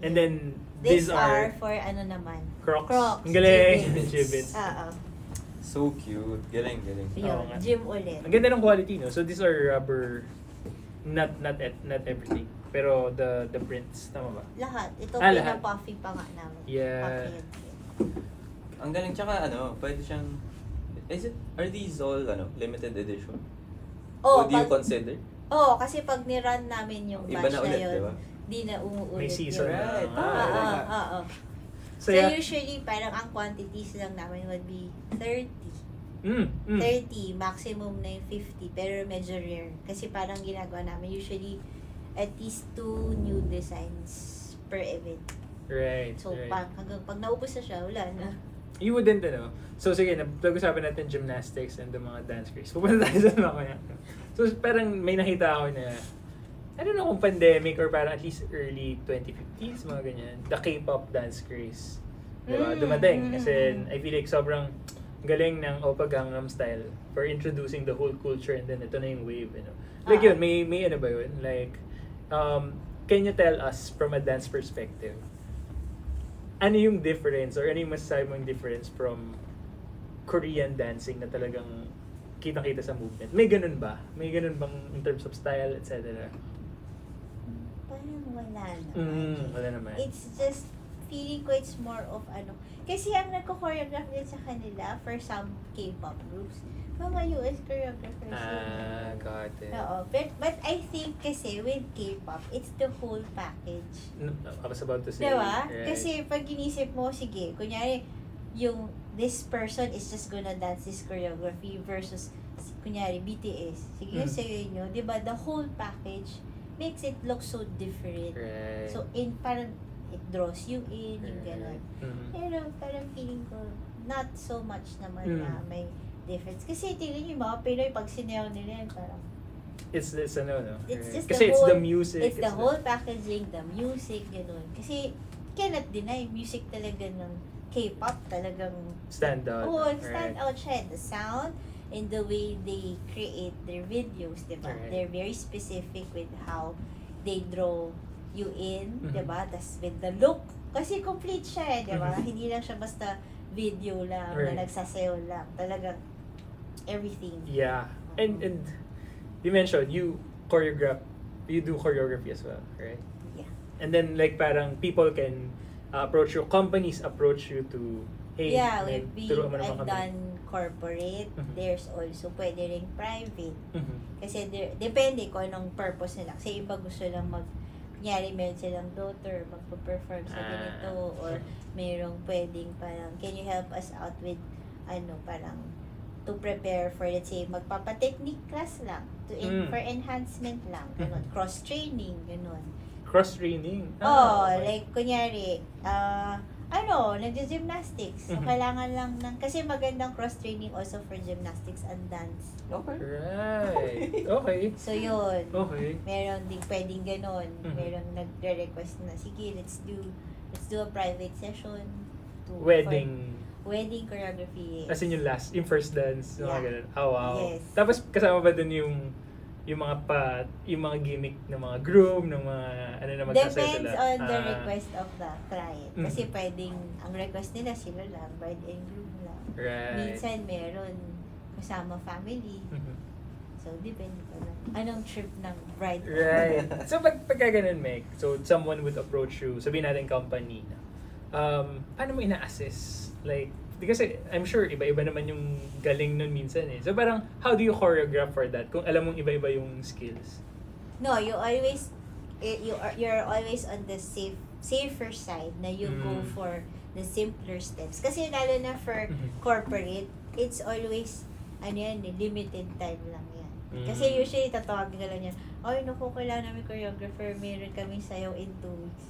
And then, these are for naman? Crocs. Ang galing. Jibbits. So cute. Galing. Gym ulit. Ang ganda ng quality, no? So these are rubber, not everything. Pero the prints, tama ba? Lahat. Ito pinapuffy pa nga namin. Yeah. Ang galing, tsaka pwede siyang, are these all limited edition? What do you consider? Kasi pag ni-run namin yung batch na yun, diba? Di na umuulit. May season right. So usually, parang ang quantities lang namin would be 30. 30, maximum na yung 50, pero medyo rare. Kasi parang ginagawa namin, usually, at least 2 new designs per event. Right. So, hanggang pag naubos na siya, wala na. You wouldn't, So, sige, pag-usapan natin gymnastics and the mga dance craze. Pupunta tayo sa mga So, parang may nakita ako na, I don't know kung pandemic or parang at least early 2050s, mga ganyan. The K-pop dance craze. Diba? Dumating. Kasi I feel like sobrang galing ng Oppa Gangnam Style for introducing the whole culture, and then ito na yung wave, Like yun, may ano ba yun? Like, can you tell us from a dance perspective, ano yung difference or ano yung masasabi mong difference from Korean dancing na talagang kitang-kita sa movement? May ganun ba? May ganun bang in terms of style, etc.? Parang wala naman. Wala naman. It's just, feeling ko it's more of kasi ang nagko-choreograph din sa kanila for some K-pop groups, mga US choreographers. Got it. Oo. But I think kasi with K-pop, it's the whole package. I was about to say. Diba? Right. Kasi pag inisip mo, sige, kunyari, yung this person is just gonna dance this choreography versus, kunyari, BTS. Sige, sa'yo nyo, diba? The whole package makes it look so different. Right. So, parang, it draws you in, yung gano'n. Pero parang feeling ko, not so much naman na may difference. Kasi tingnan niyo yung mga Pinoy, pag sinew nila yan, parang it's just kasi it's the music. It's the whole packaging, the music, gano'n. Kasi, cannot deny, music talaga ng K-pop talagang stand out. Stand out siya. The sound and the way they create their videos, diba? Right. They're very specific with how they draw you in, diba? Tas with the look, kasi complete siya diba? Hindi lang siya basta video lang, na nagsasayaw lang. Talagang everything. Yeah. And you mentioned, you do choreography as well, right? Yeah. And then like parang people can approach you, companies approach you to, hey, I've done corporate, there's also pwede ring private. Kasi depende kung anong purpose nila. Kasi iba gusto lang kunyari meron silang daughter, magpo-perform sa ganito, or merong pwedeng parang, can you help us out with, parang, to prepare for, let's say, magpapa-technique class lang, for enhancement lang, ganun, cross-training, ganun. Cross-training? Like, kunyari, nagja-gymnastics. So, kailangan lang kasi magandang cross-training also for gymnastics and dance. Okay. Right. Okay. So, yun. Okay. Meron din pwedeng ganun. Meron nagre-request na, sige, let's do a private session. Wedding choreography. As in yung first dance. Yeah. Ganun. Oh, wow. Yes. Tapos, kasama ba dun yung mga gimmick ng mga groom, ng mga na magsasayaw sila? Depends on the request of the client. Kasi pwedeng, ang request nila sila lang, bride and groom lang. Right. Minsan meron kasama family. So, depende pa lang. Anong trip ng bride? Right. So, pagka ganun, Meg, so someone would approach you, sabihin natin company na, paano mo ina-assess? Like, kasi I'm sure iba-iba naman yung galing nun minsan eh. So parang, how do you choreograph for that? Kung alam mong iba-iba yung skills. No, you're always on the safer side na you go for the simpler steps. Kasi lalo na for corporate, it's always limited time lang yan. Kasi usually, tatawagin ka lang yan, ay, naku, kailangan namin choreographer, meron kaming sayaw in 2 weeks.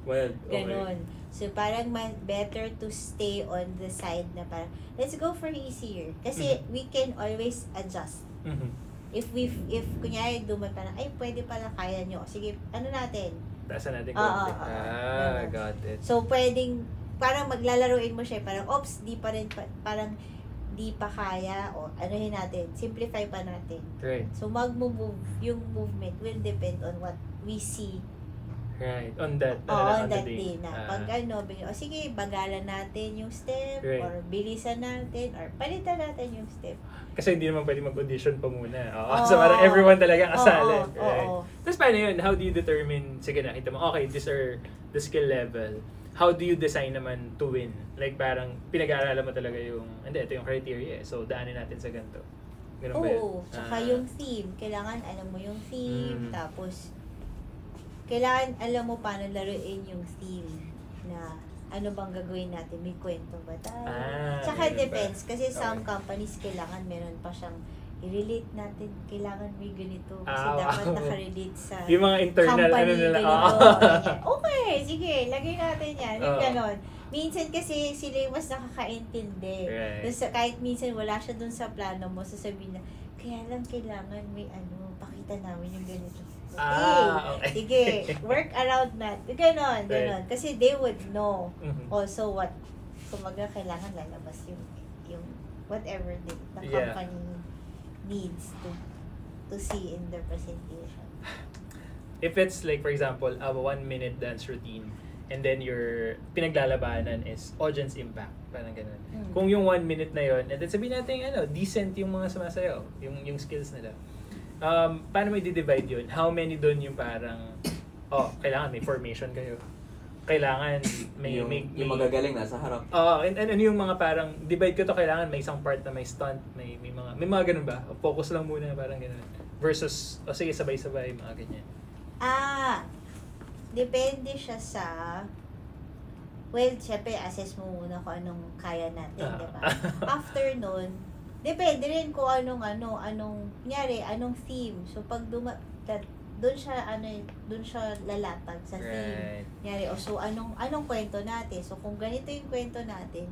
Well, okay. Ganon. So, parang better to stay on the side na parang, let's go for easier. Kasi we can always adjust. If kunyari duman parang, ay, pwede pala, kaya nyo. Sige, ano natin? Taasan natin konti. Got it. So, pwedeng, parang maglalaruin mo siya, parang, oops, di pa rin, parang, di pa kaya, o anuhin natin, simplify pa natin. Right. So, mag-move, yung movement will depend on what we see. Right. On that, on that day na. Pag sige, bagalan natin yung step, right. or bilisan natin, or palitan natin yung step. Kasi hindi naman pwede mag-audition pa muna. So, parang everyone talaga kasali. Right. Tapos, paano yun? How do you determine, sige, nakita mo, okay, these are the skill level. How do you design naman to win? Like, parang, pinag-aaralan mo talaga yung, hindi, ito yung criteria So, daanin natin sa ganito. Ganun ba yun? Tsaka yung theme. Kailangan alam mo yung theme, tapos, kailangan alam mo paano laruin yung theme na ano bang gagawin natin, may kwento ba tayo? Tsaka depends, kasi some companies kailangan meron pa siyang i-relate natin, kailangan may ganito kasi dapat nakarelate sa yung mga internal company, nila. Okay, sige, lagay natin yan. Yung ganon. Minsan kasi sila yung mas nakakaintindi. Right. Kahit minsan wala siya dun sa plano mo, sasabihin na, kaya lang kailangan may pakita namin yung ganito. Okay. Sige, work around that. Ganon. Kasi they would know also what, kumaga kailangan lalabas yung whatever the company needs to see in their presentation. If it's like, for example, a 1-minute dance routine, and then your pinaglalabanan is audience impact, parang ganun. Kung yung 1 minute na yon, and then sabihin natin, decent yung mga sumasayaw, yung skills nila. Paano mo i-divide yun? How many doon yung parang, kailangan may formation kayo. Kailangan may yung magagaling nasa harap. And ano yung mga parang, divide ko to, kailangan may isang part na may stunt, may mga ganun ba? Focus lang muna, parang ganun. Versus, sige, sabay-sabay, mga ganyan. Depende siya sa, well, syempre, assess mo muna kung anong kaya natin, diba? After nun, depende rin kung anong theme. So, pag doon siya lalatag sa theme. Kunyari, so, anong kwento natin? So, kung ganito yung kwento natin,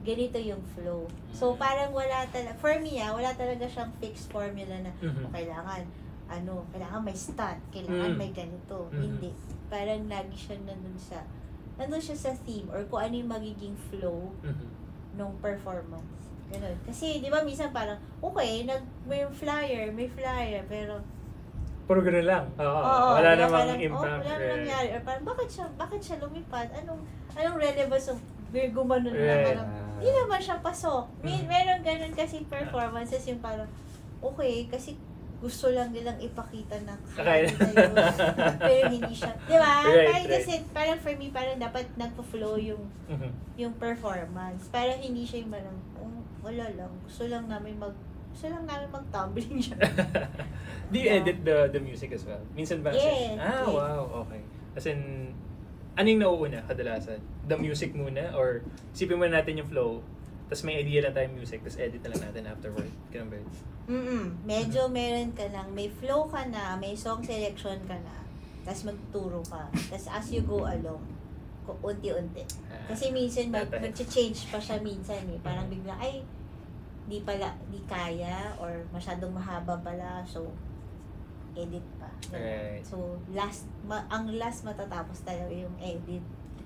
ganito yung flow. So, parang for me, wala talaga siyang fixed formula na, kailangan may stunt, kailangan may ganito. Hindi. Parang lagi siya nandun siya sa theme or kung ano yung magiging flow nung performance. Ganun. Kasi, di ba, minsan parang, okay, may flyer, pero puro gano'n lang. Wala namang impact. Wala namang nangyari. Or parang, bakit siya lumipad? Anong relevance of gumanon na parang, hindi naman siya pasok. Meron ganun kasi performances yung parang, okay, kasi gusto lang nilang ipakita na kaya yun. Pero hindi siya. Di ba? Kasi parang for me, parang dapat nagpo-flow yung performance. Parang hindi siya yung parang, wala lang. Gusto lang namin mag-tumbling siya. Do you edit the music as well? Minsan ba? Yes. Wow. Okay. As in, ano yung nauuna kadalasan? The music muna? Or isipin muna natin yung flow, tapos may idea lang tayong music, tapos edit na lang natin afterward. Ganun ba yun? Medyo meron ka lang. May flow ka na, may song selection ka na, tapos magturo ka. Tapos as you go along, unti-unti. Kasi minsan mag-change pa siya minsan eh. Parang bigla, di kaya or masyadong mahaba pala, so edit pa. Right. So ang last matatapos talaga yung edit.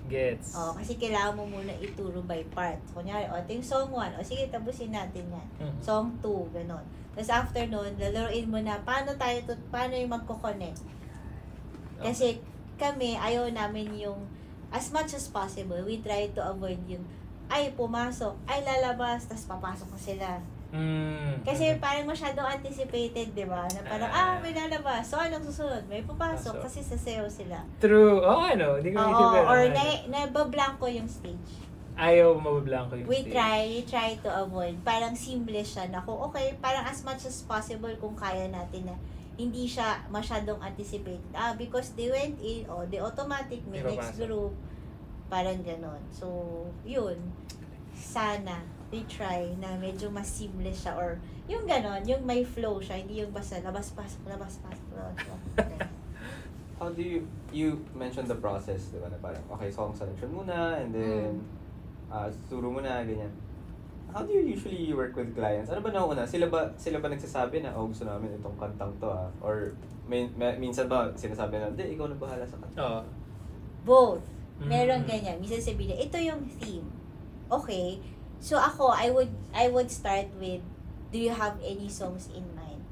Gets. Kasi kailangan mo muna ituro by part. Kunyari, ito yung song 1. Sige, tapusin natin yan. Song 2, ganon. Tapos after nun, lalaroin mo na paano yung magko-connect. Kasi kami, ayaw namin yung as much as possible, we try to avoid yung pumasok, lalabas, tapos papasok na sila. Kasi parang masyadong anticipated, di ba? Na parang, may lalabas. So, anong susunod? May papasok kasi sasayaw sila. True. Hindi ko isipin. Or nabablanko yung stage. Ayaw mabablanko yung stage. We try to avoid. Parang seamless siya na parang as much as possible kung kaya natin na hindi siya masyadong anticipated. Because they went in, the automatic, may next group. Parang ganon. So, yun. Sana try na medyo mas seamless siya or yung ganon, yung may flow siya, hindi yung basta labas-pasok. How do you mention the process, di ba? Na parang, okay, song selection muna, and then, turo muna, ganyan. How do you usually work with clients? Ano ba nauna? Sila ba nagsasabi na, gusto namin itong kantang to, Or, minsan ba, sinasabi na, hindi, ikaw na bahala sa kanta? Both. Meron ganyan. Minsan sabihin na, ito yung theme. Okay. So, ako, I would start with, do you have any songs in mind?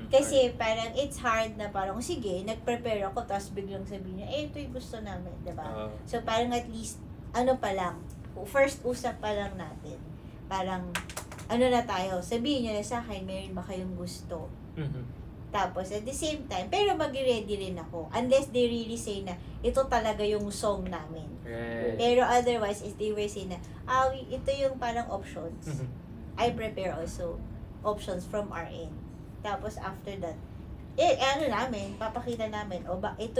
Kasi parang it's hard na parang, sige, nag-prepare ako, tapos biglang sabihin niya, ito yung gusto namin, diba? So parang at least, pa lang, first usap pa lang natin. Parang, na tayo, sabihin niya na sa akin, meron ba kayong gusto? Tapos at the same time, pero mag-ready rin ako. Unless they really say na, ito talaga yung song namin. Right. Pero otherwise, if they were say na, ito yung parang options. I prepare also options from our end. Tapos after that, papakita namin, ito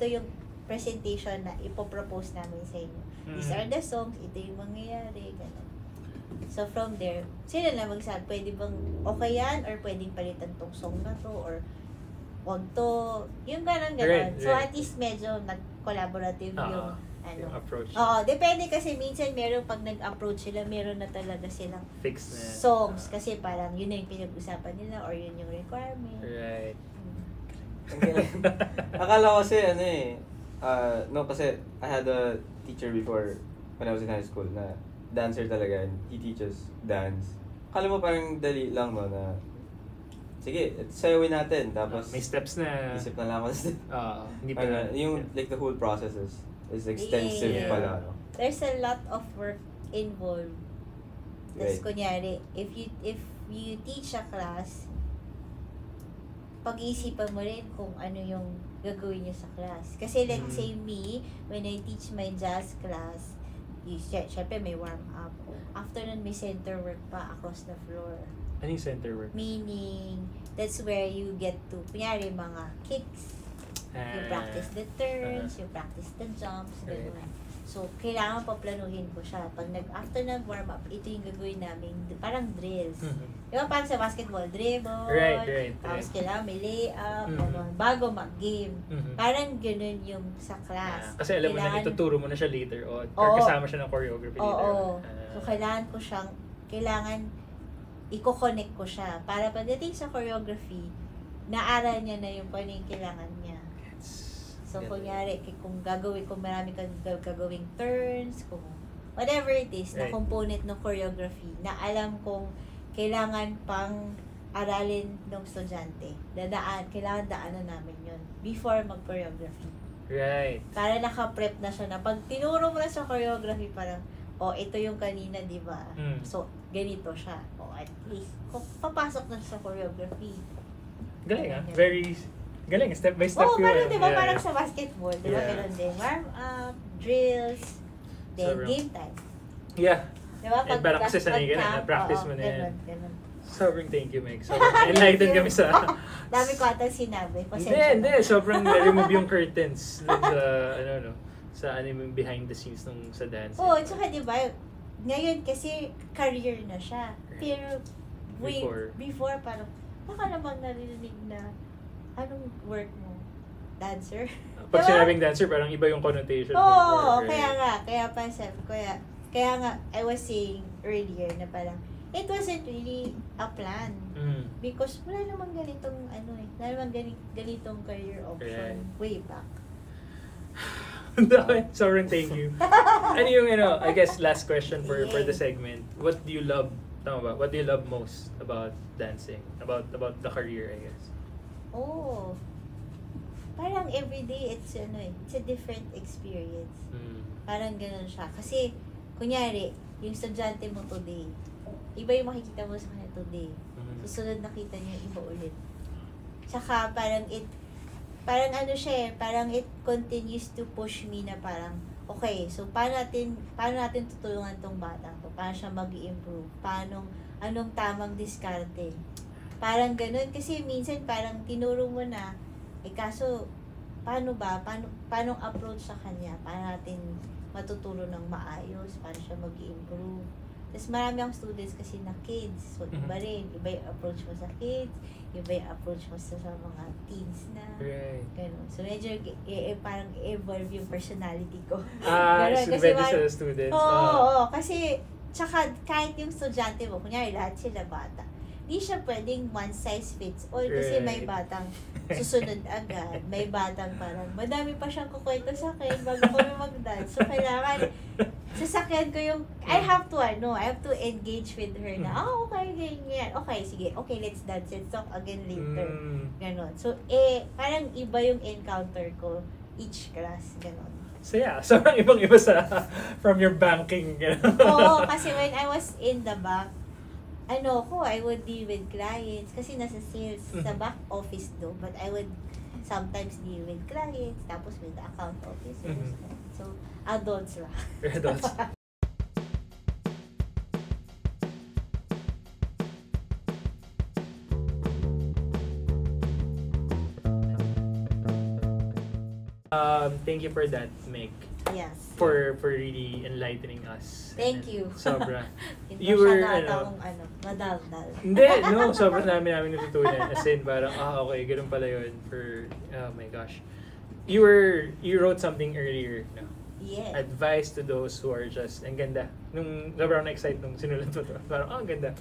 yung presentation na ipopropose namin sa inyo. These are the songs, ito yung mangyayari, gano'n. So from there, sila na magsabi, pwede bang okay yan, or pwedeng palitan tong song na to, or wag to, yung gano'n. Right. So at least medyo nag-collaborative yung yung approach. Depende kasi minsan pag nag-approach sila, meron na talaga silang fixed na songs kasi parang yun na yung pinag-usapan nila or yun yung requirement. Right. Akala ko kasi kasi I had a teacher before when I was in high school na dancer talaga, and he teaches dance. Akala mo parang dali lang na sige, sayawin natin, tapos may steps na. Isip na lang ako. Hindi pa na. Yung like the whole process is extensive pala. There's a lot of work involved. Tapos kunyari, if you teach a class, pag-iisipan mo rin kung ano yung gagawin niyo sa class. Kasi let's say me, when I teach my jazz class, syempre may warm up. After nun, may center work pa across the floor. Ano yung center work? Meaning, that's where you get to, kunyari mga kicks, you practice the turns, you practice the jumps, gano'n. So, kailangan paplanuhin ko siya. Pag after nag-warm up, ito yung gagawin namin, parang drills. Di ba parang sa basketball, dribble, right. tapos kailangan may layup, bago mag-game. Parang gano'n yung sa class. Kasi alam mo na, ituturo mo na siya later on. Or kasama siya ng choreography later. So, kailangan i-connect ko siya. Para pagdating sa choreography, naaral niya na yung paano yung kailangan niya. So, kunyari, kung marami kang gagawing turns, kung whatever it is, na component ng choreography, na alam kong kailangan pang aralin ng estudyante. Kailangan daanan namin yun before mag-choreography. Right. Para naka-prep na siya na pag tinuro mo na sa choreography, parang, ito yung kanina, di ba? So, ganito siya. At least, papasok na sa choreography. Galing very galing, step by step yun. Parang diba, parang sa basketball, diba, ganun din. Warm up, drills, then game time. Yeah. Diba, and parang kasi sanay ka na, practice mo na yan. Ganun. Sobrang thank you, Meg. Sobrang enlightened kami sa... Dami ko ata sinabi. Hindi. Sobrang remove yung curtains sa behind the scenes nung sa dance. Tsaka diba, ngayon kasi career na siya. Pero before parang, baka namang narinig na, anong work mo? Dancer? Pag sinabing dancer, parang iba yung connotation. Kaya nga, I was saying earlier na parang, it wasn't really a plan. Because wala namang ganitong, ganitong career option way back. Sobrang thank you. Ano yung, I guess, last question for the segment. What do you love, what do you love most about dancing? About the career, I guess? Parang everyday it's a different experience. Parang ganun siya. Kasi, kunyari, yung estudyante mo today, iba yung makikita mo sa kanya today. Susunod nakita niya iba ulit. Tsaka parang parang it continues to push me na parang, okay, so paano natin tutulungan tong bata to? Paano siya mag-i-improve? Anong tamang diskarte? Parang ganun. Kasi minsan parang tinuro mo na, kaso, paano approach sa kanya? Paano natin matututo ng maayos para siya mag-improve. Tapos marami akong students kasi na kids. So, iba rin. Iba yung approach mo sa kids, iba yung approach mo sa mga teens na. Right. Ganun. So, medyo parang evolve yung personality ko. So depende sa students. Oo, kasi, tsaka kahit yung estudyante mo, kunyari lahat sila bata, di siya pwedeng one size fits all kasi may batang susunod agad, may batang parang madami pa siyang kukwento sa akin bago kami mag-dance. So, kailangan sasakyan ko yung, I have to engage with her na, okay, ganyan. Okay, sige, okay, let's dance. Let's talk again later. Ganon. So, parang iba yung encounter ko each class. Ganon. So, yeah. Sobrang ibang-iba from your banking. Oo, kasi when I was in the back, I would deal with clients kasi nasa sales sa back office do, but I would sometimes deal with clients, tapos with the account officers. So, adults lang. Adults. Thank you for that, Meg. Yes. For really enlightening us. Thank you. Sobra. You were, madaldal. Hindi, no. Sobrang namin natutunan. As in, parang, okay, ganun pala yun. Oh my gosh. You wrote something earlier, no? Yeah. Advice to those who are just, ang ganda. Sobrang na-excite nung sinulat mo to. Parang, ang ganda.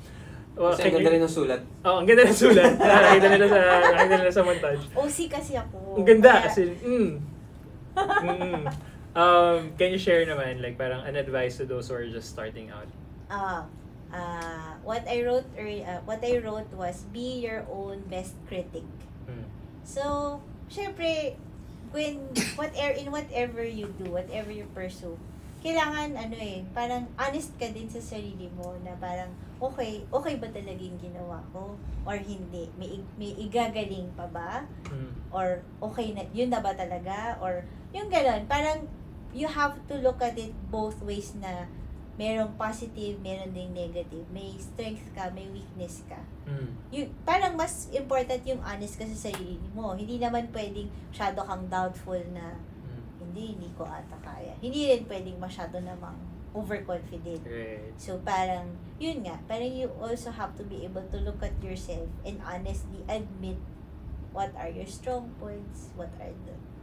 Kasi ang ganda rin ng sulat. Ang ganda ng sulat. Nakakita nila sa montage. OC kasi ako. Ang ganda. As in, can you share naman, like, parang an advice to those who are just starting out? What I wrote was, be your own best critic. So, syempre, in whatever you do, whatever you pursue, kailangan, parang honest ka din sa sarili mo na parang, okay ba talaga yung ginawa ko? Or hindi? May igagaling pa ba? Or okay na, yun na ba talaga? Or yung gano'n, parang you have to look at it both ways na merong positive, meron ding negative. May strength ka, may weakness ka. Parang mas important yung honest ka sa sarili mo. Hindi naman pwedeng masyado kang doubtful na hindi ko ata kaya. Hindi rin pwedeng masyado namang overconfident. Right. So parang, yun nga, parang you also have to be able to look at yourself and honestly admit what are your strong points, what are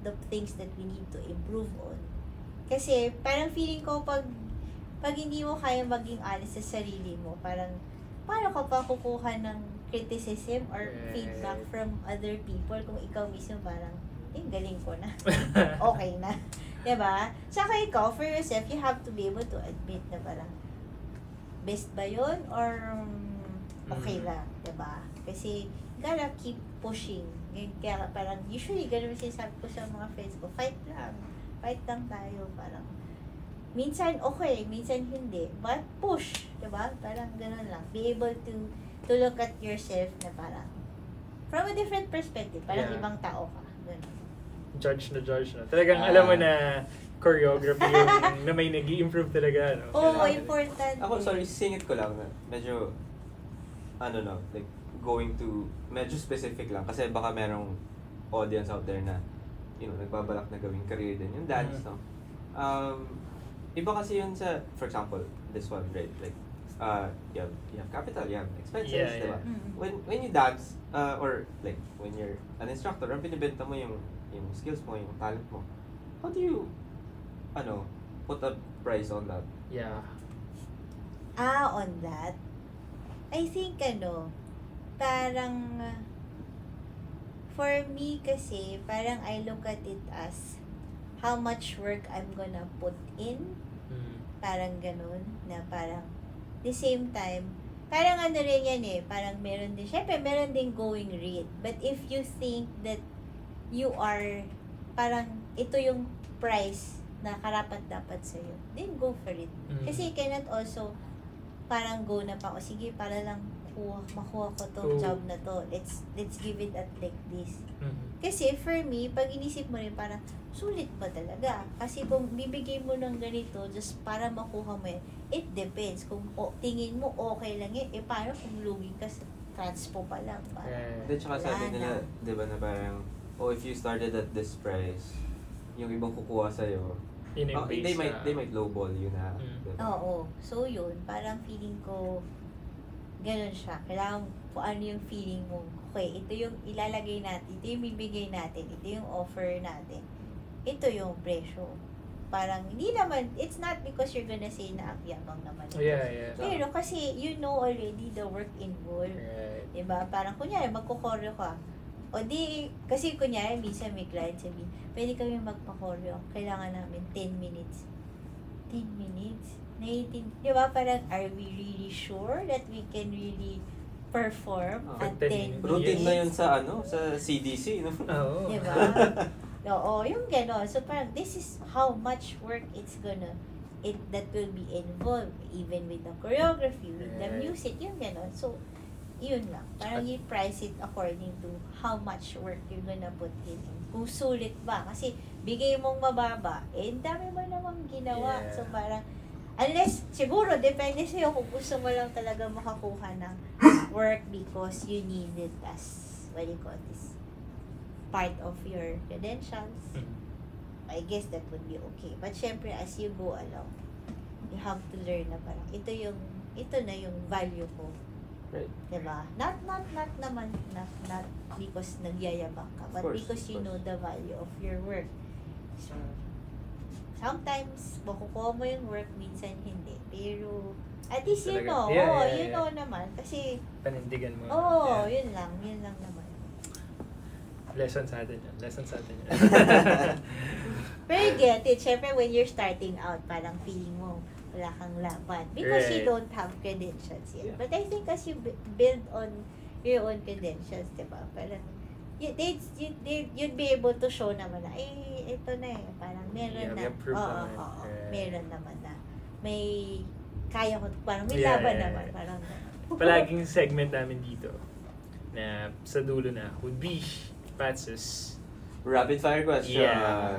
the things that we need to improve on. Kasi parang feeling ko pag hindi mo kaya maging honest sa sarili mo, parang paano ka pa kukuha ng criticism or feedback from other people kung ikaw mismo parang, galing ko na. Okay na. Diba? Saka ikaw, for yourself, you have to be able to admit na parang, best ba yun? Or, okay lang. Diba? Kasi, gotta keep pushing. Kaya parang, usually, ganun sinasabi ko sa mga friends ko, fight lang. Fight lang tayo. Parang, minsan okay, minsan hindi. But, push. Diba? Parang, ganun lang. Be able to look at yourself na parang, from a different perspective. Parang ibang tao ka. Ganun. Judge na. Talagang alam mo na choreography yung na may nag-i-improve talaga, no? Oo, important. Ako, sorry, singit ko lang na medyo, like, going to, medyo specific lang. Kasi baka merong audience out there na, nagbabalak na gawing career din. Yung dance, no? Iba kasi yun sa, for example, this one, right? Like, you have capital, you have expenses, diba? When you dance, or like, when you're an instructor, ang binibenta mo yung skills mo, yung talent mo. How do you, put a price on that? Yeah. On that, I think, parang, for me kasi, parang I look at it as how much work I'm gonna put in. Parang ganun, na parang, the same time, parang rin yan parang meron din, syempre meron din going rate. But if you think that you are, parang ito yung price na karapat-dapat sa'yo, then go for it. Kasi you cannot also parang go na pa, sige, para lang makuha ko tong job na to. Let's give it at like this. Kasi for me, pag inisip mo rin parang, sulit ba talaga? Kasi kung bibigay mo ng ganito just para makuha mo yan, it depends. Kung tingin mo okay lang paano kung lugi ka sa transpo pa lang? Then tsaka sabi nila, di ba na parang, if you started at this price, yung ibang kukuha sa'yo, Yun yung base. They might lowball you na. Oo. So yun, parang feeling ko, ganun siya. Kailangan kung ano yung feeling mo. Okay, ito yung ilalagay natin, ito yung bibigay natin, ito yung offer natin. Ito yung presyo. Parang, hindi naman, it's not because you're gonna say na yabang naman. Yeah. Pero kasi, you know already the work involved. Right. Diba? Parang, kunyari, magkukoryo ka. O di, kasi kunyari, minsan may client sabi, pwede kami magpakoryo. Kailangan namin 10 minutes. 10 minutes? Diba? Parang, are we really sure that we can really perform at 10 minutes? Routine na yun sa sa CDC, no? Oo. Diba? Oo, yung gano'n. So, parang, this is how much work that will be involved, even with the choreography, with the music, yung gano'n. So, yun lang. Parang you price it according to how much work you're gonna put in. Kung sulit ba. Kasi, bigay mong mababa, dami mo namang ginawa. Yeah. So, parang, unless, siguro, depende sa'yo kung gusto mo lang talaga makakuha ng work because you need it as, what do you call this, part of your credentials. I guess that would be okay. But syempre, as you go along, you have to learn na parang, ito na yung value ko. Right. Diba? Not because nagyayabang ka, but because you know the value of your work. So, sometimes, makukuha mo yung work, minsan hindi. Pero, at least you know. You know naman. Kasi, panindigan mo. yun lang naman. Lesson sa atin yan. Pero get it. Siyempre, when you're starting out, parang feeling mo, wala kang laban. Because you don't have credentials yet. Yeah. But I think as you build on your own credentials, diba? Parang, you'd be able to show naman na, ito na eh. Parang meron na. Meron naman na. May, kaya ko, parang may laban naman. Parang, palaging segment namin dito na sa dulo na would be Pat's rapid fire questions. Yeah.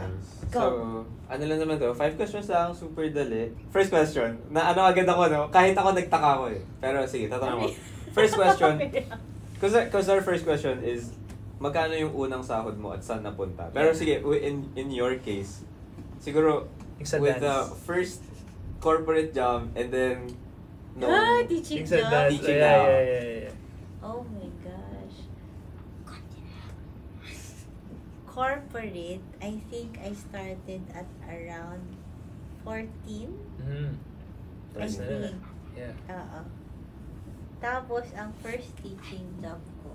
So, ano lang naman to? 5 questions lang, super dali. First question, na agad ako, no? Kahit ako nagtaka ko eh. Pero sige, tatanong mo. First question, because our first question is, magkano yung unang sahod mo at saan napunta? Pero sige, in your case, siguro, with the first corporate job and then, teaching job. Teaching now. Yeah. Oh my gosh. Corporate, I think I started at around 14. I think. Yeah. Tapos, ang first teaching job ko,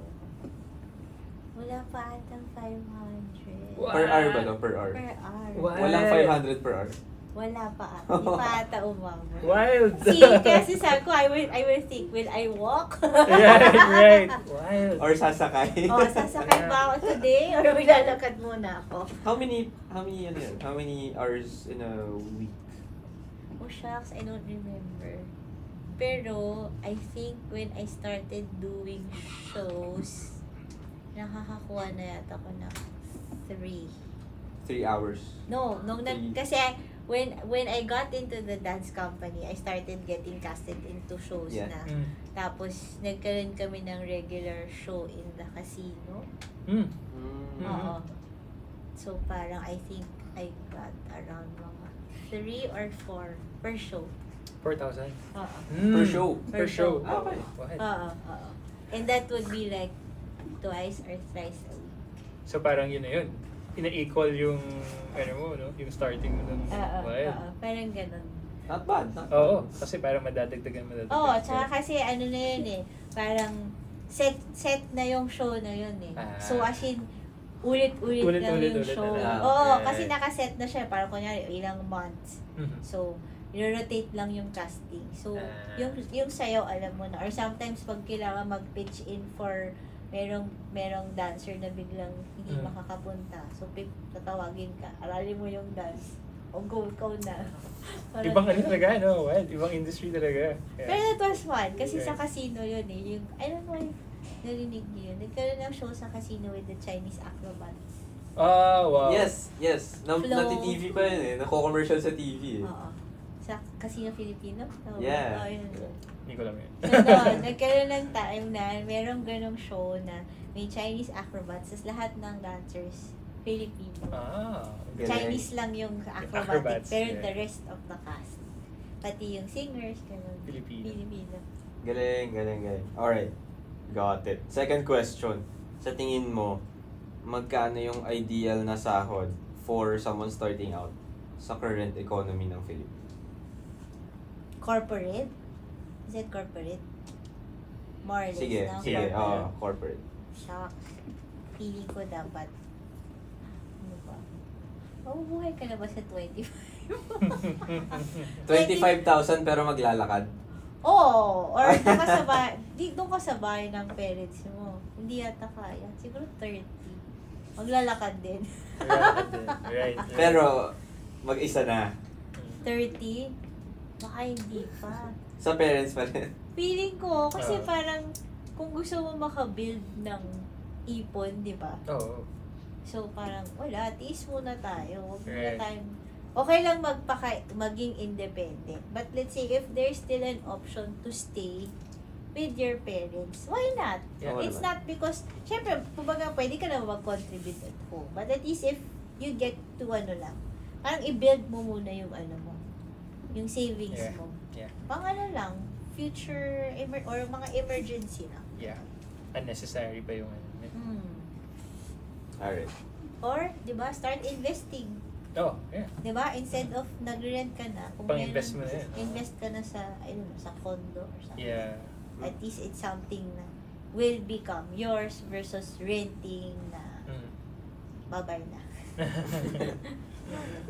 wala pa atang 500. Per hour ba no? Per hour? Per hour. What? Walang 500 per hour? Wala pa ata. Hindi pa ata umabot. Wild! See, kasi sabi ko, I will think, will I walk? right. Wild. Or sasakay? Sasakay ba ako today? Or maglalakad muna ako? How many hours in a week? Oh shucks, I don't remember. Pero, I think when I started doing shows, nakakakuha na yata ko ng 3 hours? No, kasi when I got into the dance company, I started getting casted into shows na. Tapos, nagkaroon kami ng regular show in the casino. Oo. So, parang I think I got around mga 3 or 4 per show. 4,000? Per show? Per show. Okay. Oo. And that would be like twice or thrice a week. So, parang yun na yun. Ina-equal yung, no? Yung starting mo ng parang ganun. Not bad. Oo, kasi parang madadagdagan. Oo, tsaka kasi ano na yun eh, parang set na yung show na yun eh. So as in, ulit-ulit lang yung show. Oo, kasi nakaset na siya, parang kunyari, ilang months. So, i-rotate lang yung casting. So, yung sayaw, alam mo na. Or sometimes, pag kailangan mag-pitch in for merong dancer na biglang hindi makakapunta. So, tatawagin ka. Aralin mo yung dance. O go, ikaw na. Ibang talaga, no? Wild. Ibang industry talaga. Yeah. Pero that was fun. Kasi sa casino yun eh. I don't know if narinig niyo yun. Nagkaroon ng show sa casino with the Chinese acrobats. Wow. Yes. Nati-TV pa yun eh. Nako-commercial sa TV eh. Oo. Sa Casino Filipino. Yeah. Hindi ko lang yun. Nagkaroon ng time na merong ganong show na may Chinese acrobats, tas lahat ng dancers Filipino. galing. Chinese lang yung acrobatic, acrobats, pero yeah. the rest of the cast. Pati yung singers, ganun. Filipino. Galing. Alright. Got it. Second question. Sa tingin mo, magkano yung ideal na sahod for someone starting out sa current economy ng Philippines? Corporate? Is it corporate? More or less, Sige. no? Corporate. Shock. Feeling ko dapat, ano ba? Mabubuhay ka na ba sa 25? 25,000 pero maglalakad. Oo! Or doon ka sa bahay ng parents mo. Hindi yata kaya. Siguro 30. Maglalakad din. Right. Pero, mag-isa na. 30? Baka hindi pa. Sa parents pa rin. Feeling ko, kasi parang kung gusto mo makabuild ng ipon, di ba? Oo. So parang, wala, tiis muna tayo. Huwag muna Right. tayong, okay lang maging independent. But let's say, if there's still an option to stay with your parents, why not? Yeah. It's not because, syempre, kumbaga, pwede ka na mag-contribute at home. But at least if you get to parang i-build mo muna yung yung savings Yeah. mo. Yeah. Pang lang, future, or mga emergency na. Yeah. Unnecessary pa yung Alright. Or, di ba, start investing. Oh, yeah. Di ba? Instead of nag-rent ka na, kung Pang-invest mo na yun. invest ka na sa, sa condo or something. Yeah. At least it's something na will become yours versus renting na babay na.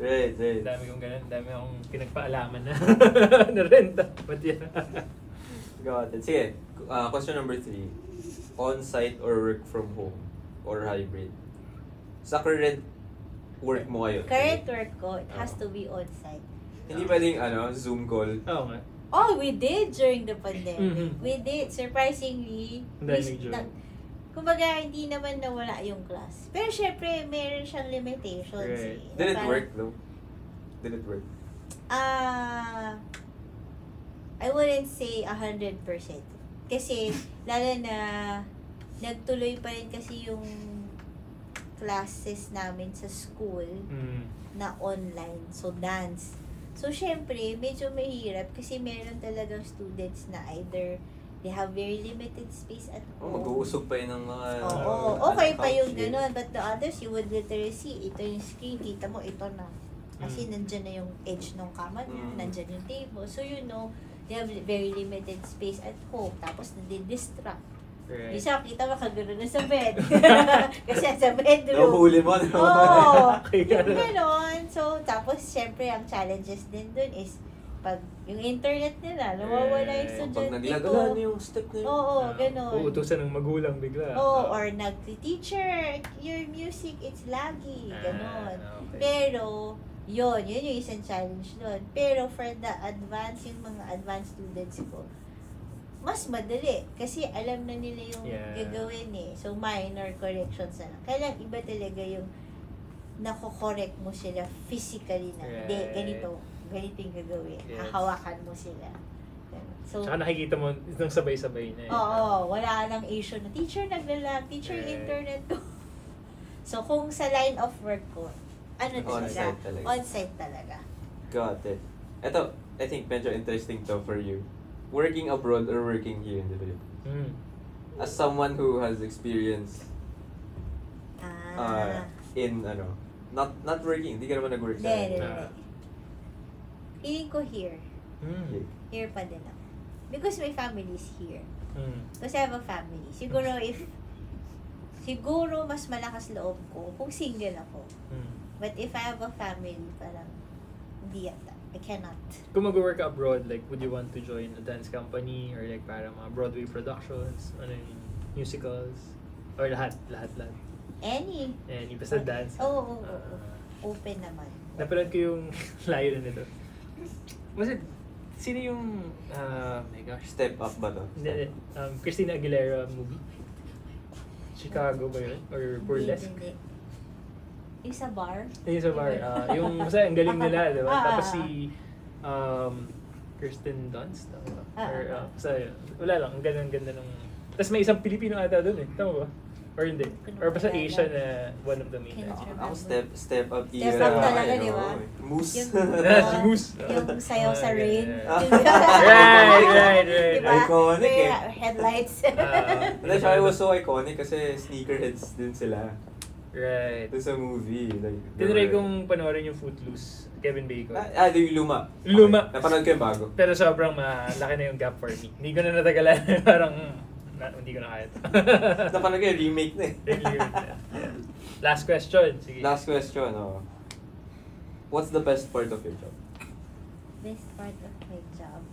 Right. Dami kong ganun. Dami akong pinagpaalaman na na renta. But yeah. Got it. Sige, question number 3. On-site or work from home? Or hybrid? Sa current work mo ngayon? Current work ko, it has to be on-site. Hindi pwedeng Zoom call. Oo nga. Oh, we did during the pandemic. Mhm. We did. Surprisingly. Kumbaga, hindi naman nawala yung class. Pero syempre, meron siyang limitations. Right. Did it work though? Did it work? I wouldn't say 100%. Kasi, lalo na, nagtuloy pa rin kasi yung classes namin sa school na online. So, dance. So, syempre, medyo mahirap kasi meron talagang students na either they have very limited space at home. Mag-uusog pa yun ng mga... Okay pa yung ganun. But the others, you would literally see, ito yung screen, kita mo, ito na. Kasi nandyan na yung edge ng kama niya, nandyan yung table. So, they have very limited space at home. Tapos, nadi-distract. Right. Isa, kita mo, kagano na sa bed. Kasi sa bedroom. Nahuhuli mo, no? Oo. Okay, Yung ganun. ganon. So, tapos, syempre, ang challenges din dun is, pag yung internet nila, nawawala yung Pag estudyante naglagalan ko. yung step na yun. Oo, ganon. Uutusan ng magulang bigla. Oo, or teacher, your music, it's laggy. Ganon. Okay. Pero, yun yung isang challenge doon. Pero for the yung mga advanced students ko, mas madali. Kasi alam na nila yung gagawin eh. So, minor corrections na lang. Kailang iba talaga yung nako-correct mo sila physically na. Hindi, ganito yung gagawin. Yes. Hahawakan mo sila. So, Saka nakikita mo itong sabay-sabay na yun. oo, wala nang issue na, teacher naglalag, teacher internet ko. So, kung sa line of work ko, On-site talaga. On-site talaga. Got it. Ito, I think medyo interesting to for you. Working abroad or working here in the Philippines? As someone who has experience in not working, hindi ka naman nag-work sa Hindi. Feeling ko here. Okay. Here pa din ako. Because my family is here. Because I have a family. Siguro mas malakas loob ko kung single ako. But if I have a family, parang hindi yata. I cannot. Kung mag-work abroad, like, would you want to join a dance company or like parang mga Broadway productions, musicals, or lahat? Any, basta dance. Oo. Open naman. Napanood ko yung layo na nito. Was it, sino yung, my gosh, Step up ba to? Hindi, Christina Aguilera movie? Chicago ba yun? Or Burlesque? Hindi. Yung sa bar? Yung sa bar. Yung basta ang galing nila, di ba? Tapos si Kirsten Dunst, tama ba? Or, basta, wala lang, ang ganda nung... Tapos may isang Pilipino ata doon eh, tama ba? Or hindi? Or basta Asia na one of the main Can't actors? Ako step up Step era. up talaga, ano, di ba? Moose. Yung, Si Moose. yung sayaw sa rain. Right. Diba? Iconic May eh. headlights. Hindi, siya was so iconic kasi sneakerheads din sila. Right. Doon sa movie. Like, Tinry kong panoorin yung Footloose, Kevin Bacon. Yung luma. Luma. Okay. Napanood ko yung bago. Pero sobrang malaki na yung gap for me. Hindi ko na natagalan. Parang, hindi ko na kaya ito. Napanood ko yung remake na eh. Last question. Sige. Last question, what's the best part of your job? Best part of my job.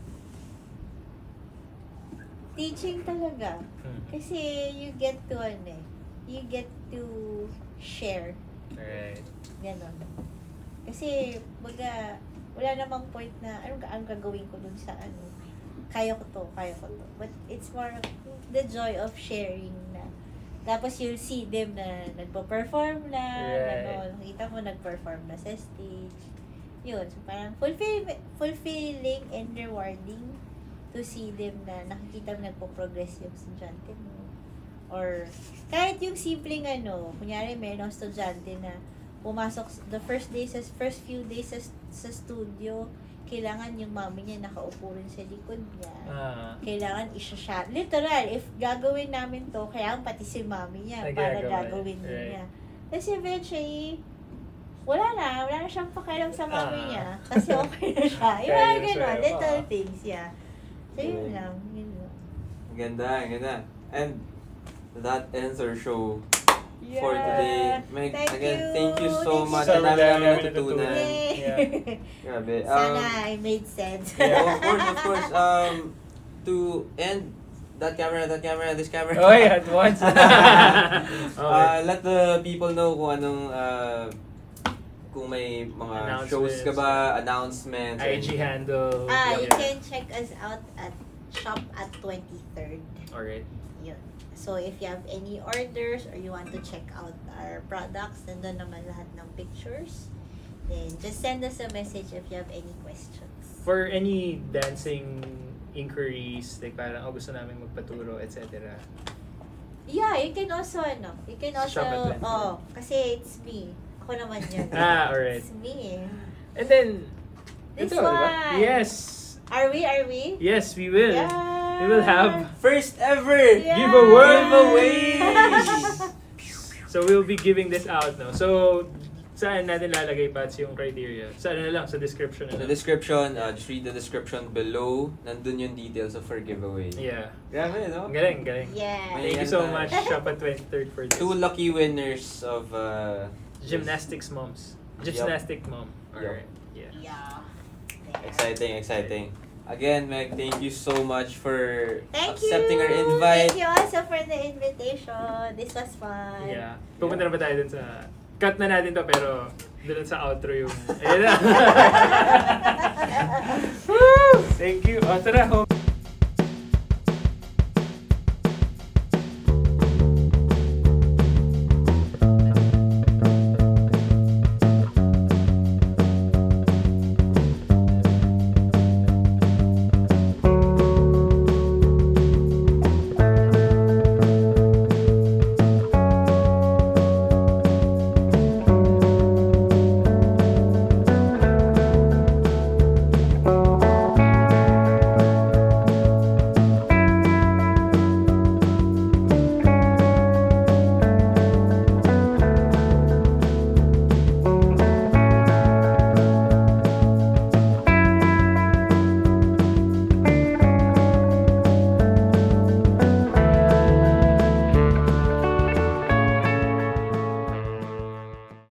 Teaching talaga. Kasi you get to share. Alright. Ganon. Kasi, baga, wala namang point na, ang gagawin ko dun sa kaya ko to. But it's more of the joy of sharing na. Tapos you'll see them na nagpo-perform na, Right. nakita mo nag-perform na sa stage. Yun, so parang fulfilling and rewarding to see them na nakikita mo nagpo-progress yung estudyante mo. Or kahit yung simpleng kunyari meron estudyante na pumasok the first few days sa studio, kailangan yung mami niya nakaupo rin sa likod niya. Kailangan isa-shot. Literal, if gagawin namin to, kailangan pati si mami niya para gagawin niya. Tapos eventually, wala na siyang pakialam sa mami niya. Kasi okay na siya. Yung mga gano'n, little things, yeah. So yun lang. Ganda. And that ends our show for today. Meg, thank you so much. Ang dami namin natutunan. Grabe. Sana I made sense. Yeah, of course. To end that camera, this camera. Oh, yeah, at once. Okay. Let the people know kung anong kung may mga shows ka ba, announcements. IG handle. You can check us out at Shop at 23rd. Alright. Yun. So, if you have any orders or you want to check out our products, nandun naman lahat ng pictures. Then, just send us a message if you have any questions. For any dancing inquiries, like parang gusto namin magpaturo, etc. Yeah, you can also, Shop at 23rd. kasi it's me. Ako naman yun. Alright. It's me. And then, This ito, one. diba? Yes. Are we? Yes, we will. Yeah. We will have first ever giveaway. So we'll be giving this out now. So saan natin lalagay Pats yung criteria? Saan na lang? Sa description na lang. The description, just read the description below. Nandun yung details of our giveaway. Yeah. Grabe, no? Galing. Yeah. Thank you so much, Shop at 23rd for this. 2 lucky winners of Gymnastics moms. Gymnastic mom. Alright. Yeah. Exciting. Again, Meg, thank you so much for accepting our invite. Thank you also for the invitation. This was fun. Yeah. Pupunta na ba tayo dun sa... Cut na natin to pero dun sa outro yung... Ayun na. Thank you. Tara,